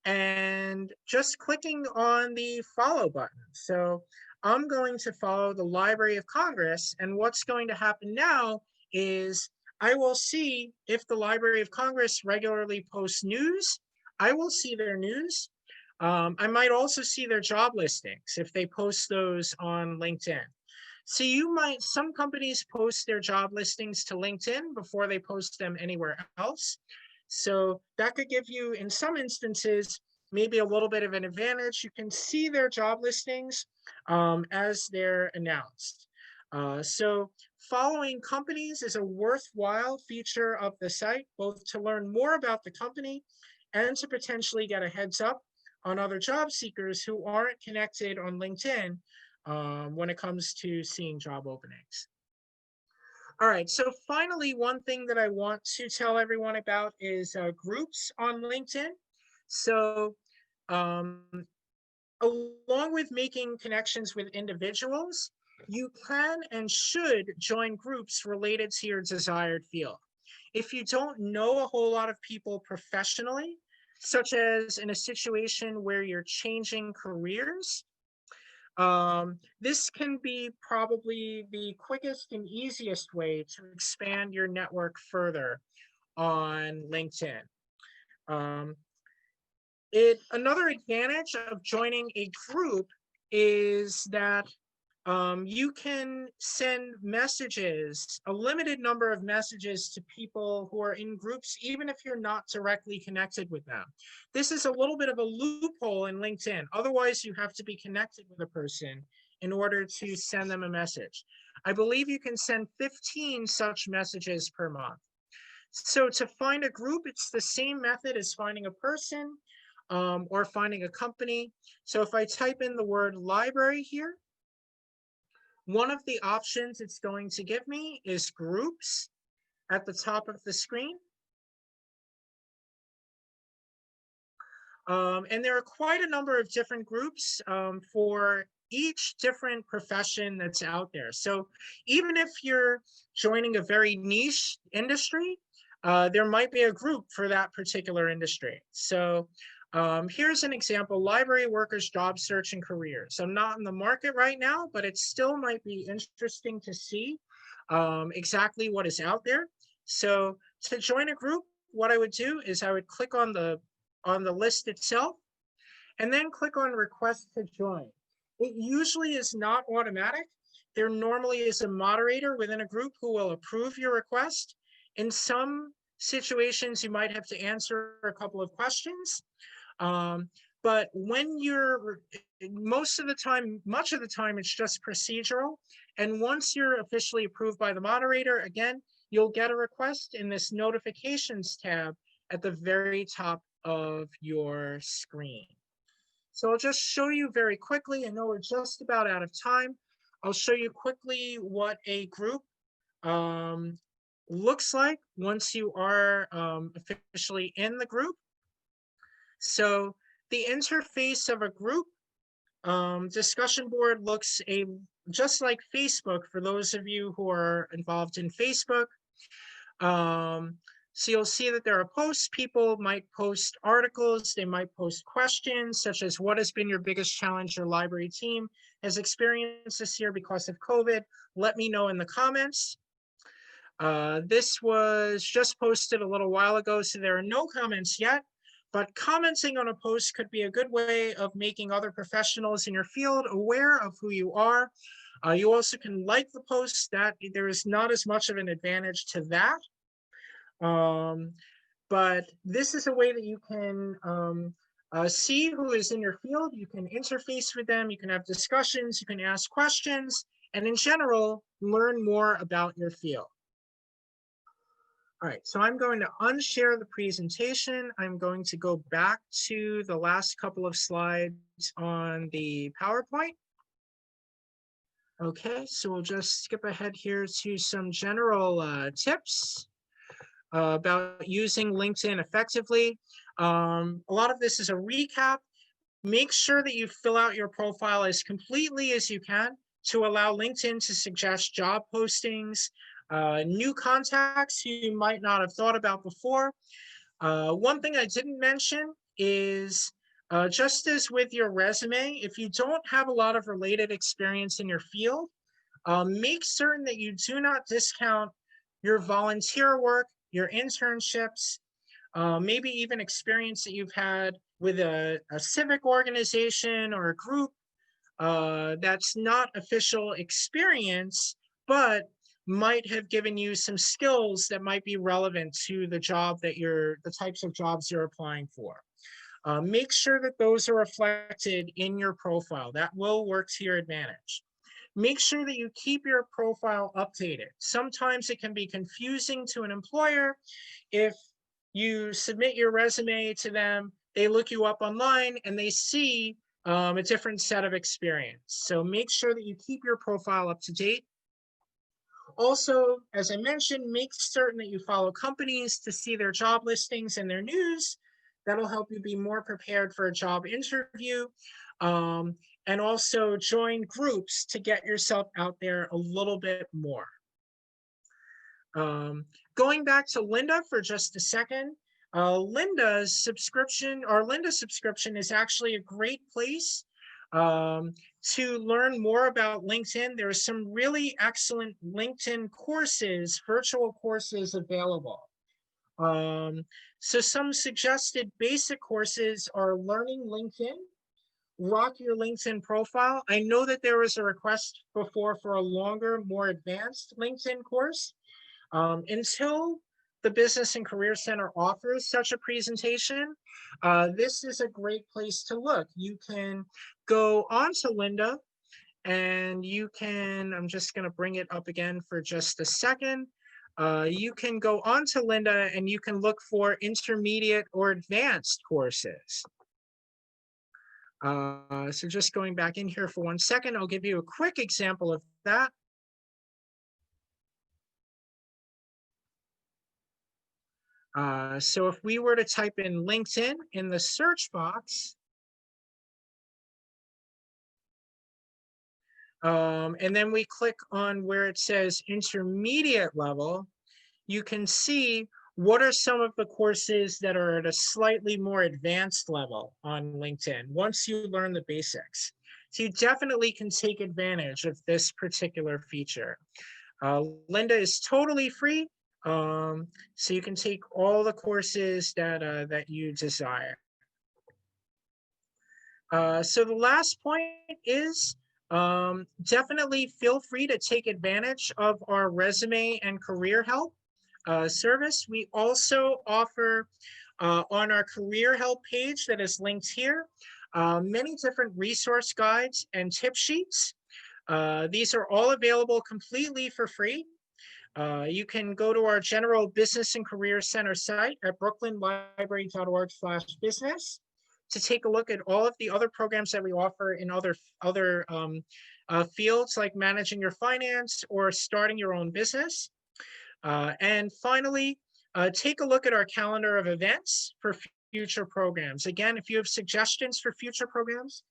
and just clicking on the follow button. So I'm going to follow the Library of Congress, and what's going to happen now is I will see if the Library of Congress regularly posts news. I will see their news. I might also see their job listings if they post those on LinkedIn. So some companies post their job listings to LinkedIn before they post them anywhere else. So that could give you, in some instances, maybe a little bit of an advantage. You can see their job listings as they're announced. So following companies is a worthwhile feature of the site, both to learn more about the company and to potentially get a heads up on other job seekers who aren't connected on LinkedIn when it comes to seeing job openings. All right, so finally, one thing that I want to tell everyone about is groups on LinkedIn. So um, along with making connections with individuals, you can and should join groups related to your desired field. If you don't know a whole lot of people professionally, such as in a situation where you're changing careers, this can be probably the quickest and easiest way to expand your network further on LinkedIn. Another advantage of joining a group is that you can send messages, a limited number of messages to people who are in groups, even if you're not directly connected with them. This is a little bit of a loophole in LinkedIn. Otherwise, you have to be connected with a person in order to send them a message. I believe you can send 15 such messages per month. So to find a group, it's the same method as finding a person or finding a company. So if I type in the word library here, one of the options it's going to give me is groups at the top of the screen. And there are quite a number of different groups for each different profession that's out there. So even if you're joining a very niche industry, there might be a group for that particular industry. So here's an example: library workers, job search and careers. I'm not in the market right now, but it still might be interesting to see exactly what is out there. So to join a group, what I would do is I would click on the list itself and then click on request to join. It usually is not automatic. There normally is a moderator within a group who will approve your request. In some situations, you might have to answer a couple of questions. But when you're, much of the time, it's just procedural. And once you're officially approved by the moderator, again, you'll get a request in this notifications tab at the very top of your screen. So I'll just show you very quickly. I know we're just about out of time. I'll show you quickly what a group looks like once you are officially in the group. So the interface of a group discussion board looks just like Facebook for those of you who are involved in Facebook. So you'll see that there are posts. People might post articles. They might post questions such as, what has been your biggest challenge your library team has experienced this year because of COVID? Let me know in the comments. This was just posted a little while ago, so there are no comments yet, but commenting on a post could be a good way of making other professionals in your field aware of who you are. You also can like the post. That there is not as much of an advantage to that. But this is a way that you can see who is in your field. You can interface with them, you can have discussions, you can ask questions, and in general, learn more about your field. All right, so I'm going to unshare the presentation. I'm going to go back to the last couple of slides on the PowerPoint. Okay, so we'll just skip ahead here to some general tips about using LinkedIn effectively. A lot of this is a recap. Make sure that you fill out your profile as completely as you can to allow LinkedIn to suggest job postings, new contacts you might not have thought about before. One thing I didn't mention is just as with your resume, if you don't have a lot of related experience in your field, make certain that you do not discount your volunteer work, your internships, maybe even experience that you've had with a civic organization or a group that's not official experience, but might have given you some skills that might be relevant to the job that the types of jobs you're applying for. Make sure that those are reflected in your profile. That will work to your advantage. Make sure that you keep your profile updated. Sometimes it can be confusing to an employer if you submit your resume to them, they look you up online and they see a different set of experience. So make sure that you keep your profile up to date. Also, as I mentioned, make certain that you follow companies to see their job listings and their news. That'll help you be more prepared for a job interview. And also join groups to get yourself out there a little bit more. Going back to Lynda for just a second, Lynda subscription is actually a great place to learn more about LinkedIn. There are some really excellent LinkedIn courses, virtual courses available. So some suggested basic courses are Learning LinkedIn, Rock Your LinkedIn Profile. I know that there was a request before for a longer, more advanced LinkedIn course. Until the Business and Career Center offers such a presentation, this is a great place to look. You can go onto Lynda and you can, I'm just going to bring it up again for just a second. You can go onto Lynda and you can look for intermediate or advanced courses. So just going back in here for 1 second, I'll give you a quick example of that. So if we were to type in LinkedIn in the search box, and then we click on where it says intermediate level, you can see what are some of the courses that are at a slightly more advanced level on LinkedIn once you learn the basics. So you definitely can take advantage of this particular feature. Lynda is totally free. So you can take all the courses that you desire. So the last point is definitely feel free to take advantage of our resume and career help service. We also offer on our career help page that is linked here, many different resource guides and tip sheets. These are all available completely for free. You can go to our general Business and Career Center site at brooklynlibrary.org/business to take a look at all of the other programs that we offer in other fields like managing your finance or starting your own business. And finally, take a look at our calendar of events for future programs. Again, if you have suggestions for future programs,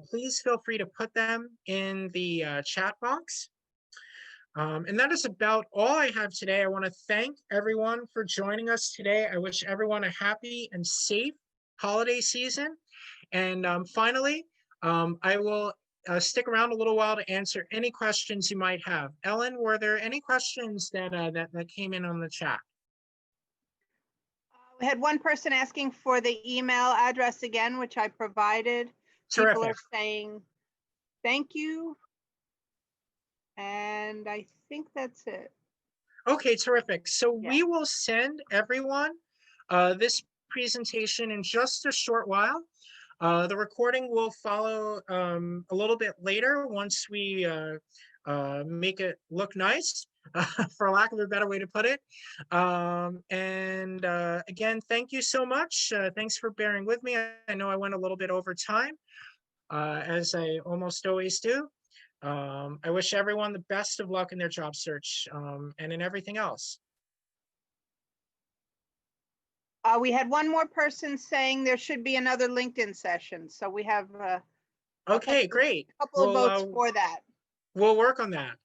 please feel free to put them in the chat box. And that is about all I have today. I want to thank everyone for joining us today. I wish everyone a happy and safe holiday season. And finally, I will stick around a little while to answer any questions you might have. Ellen, were there any questions that came in on the chat? We had one person asking for the email address again, which I provided. Terrific. People are saying thank you. And I think that's it. Okay, terrific. So Yeah. we will send everyone this presentation in just a short while. The recording will follow a little bit later once we make it look nice, for lack of a better way to put it. Again, thank you so much. Thanks for bearing with me. I know I went a little bit over time, as I almost always do. I wish everyone the best of luck in their job search and in everything else. We had one more person saying there should be another LinkedIn session. So we have okay, great. A couple of votes for that. We'll work on that.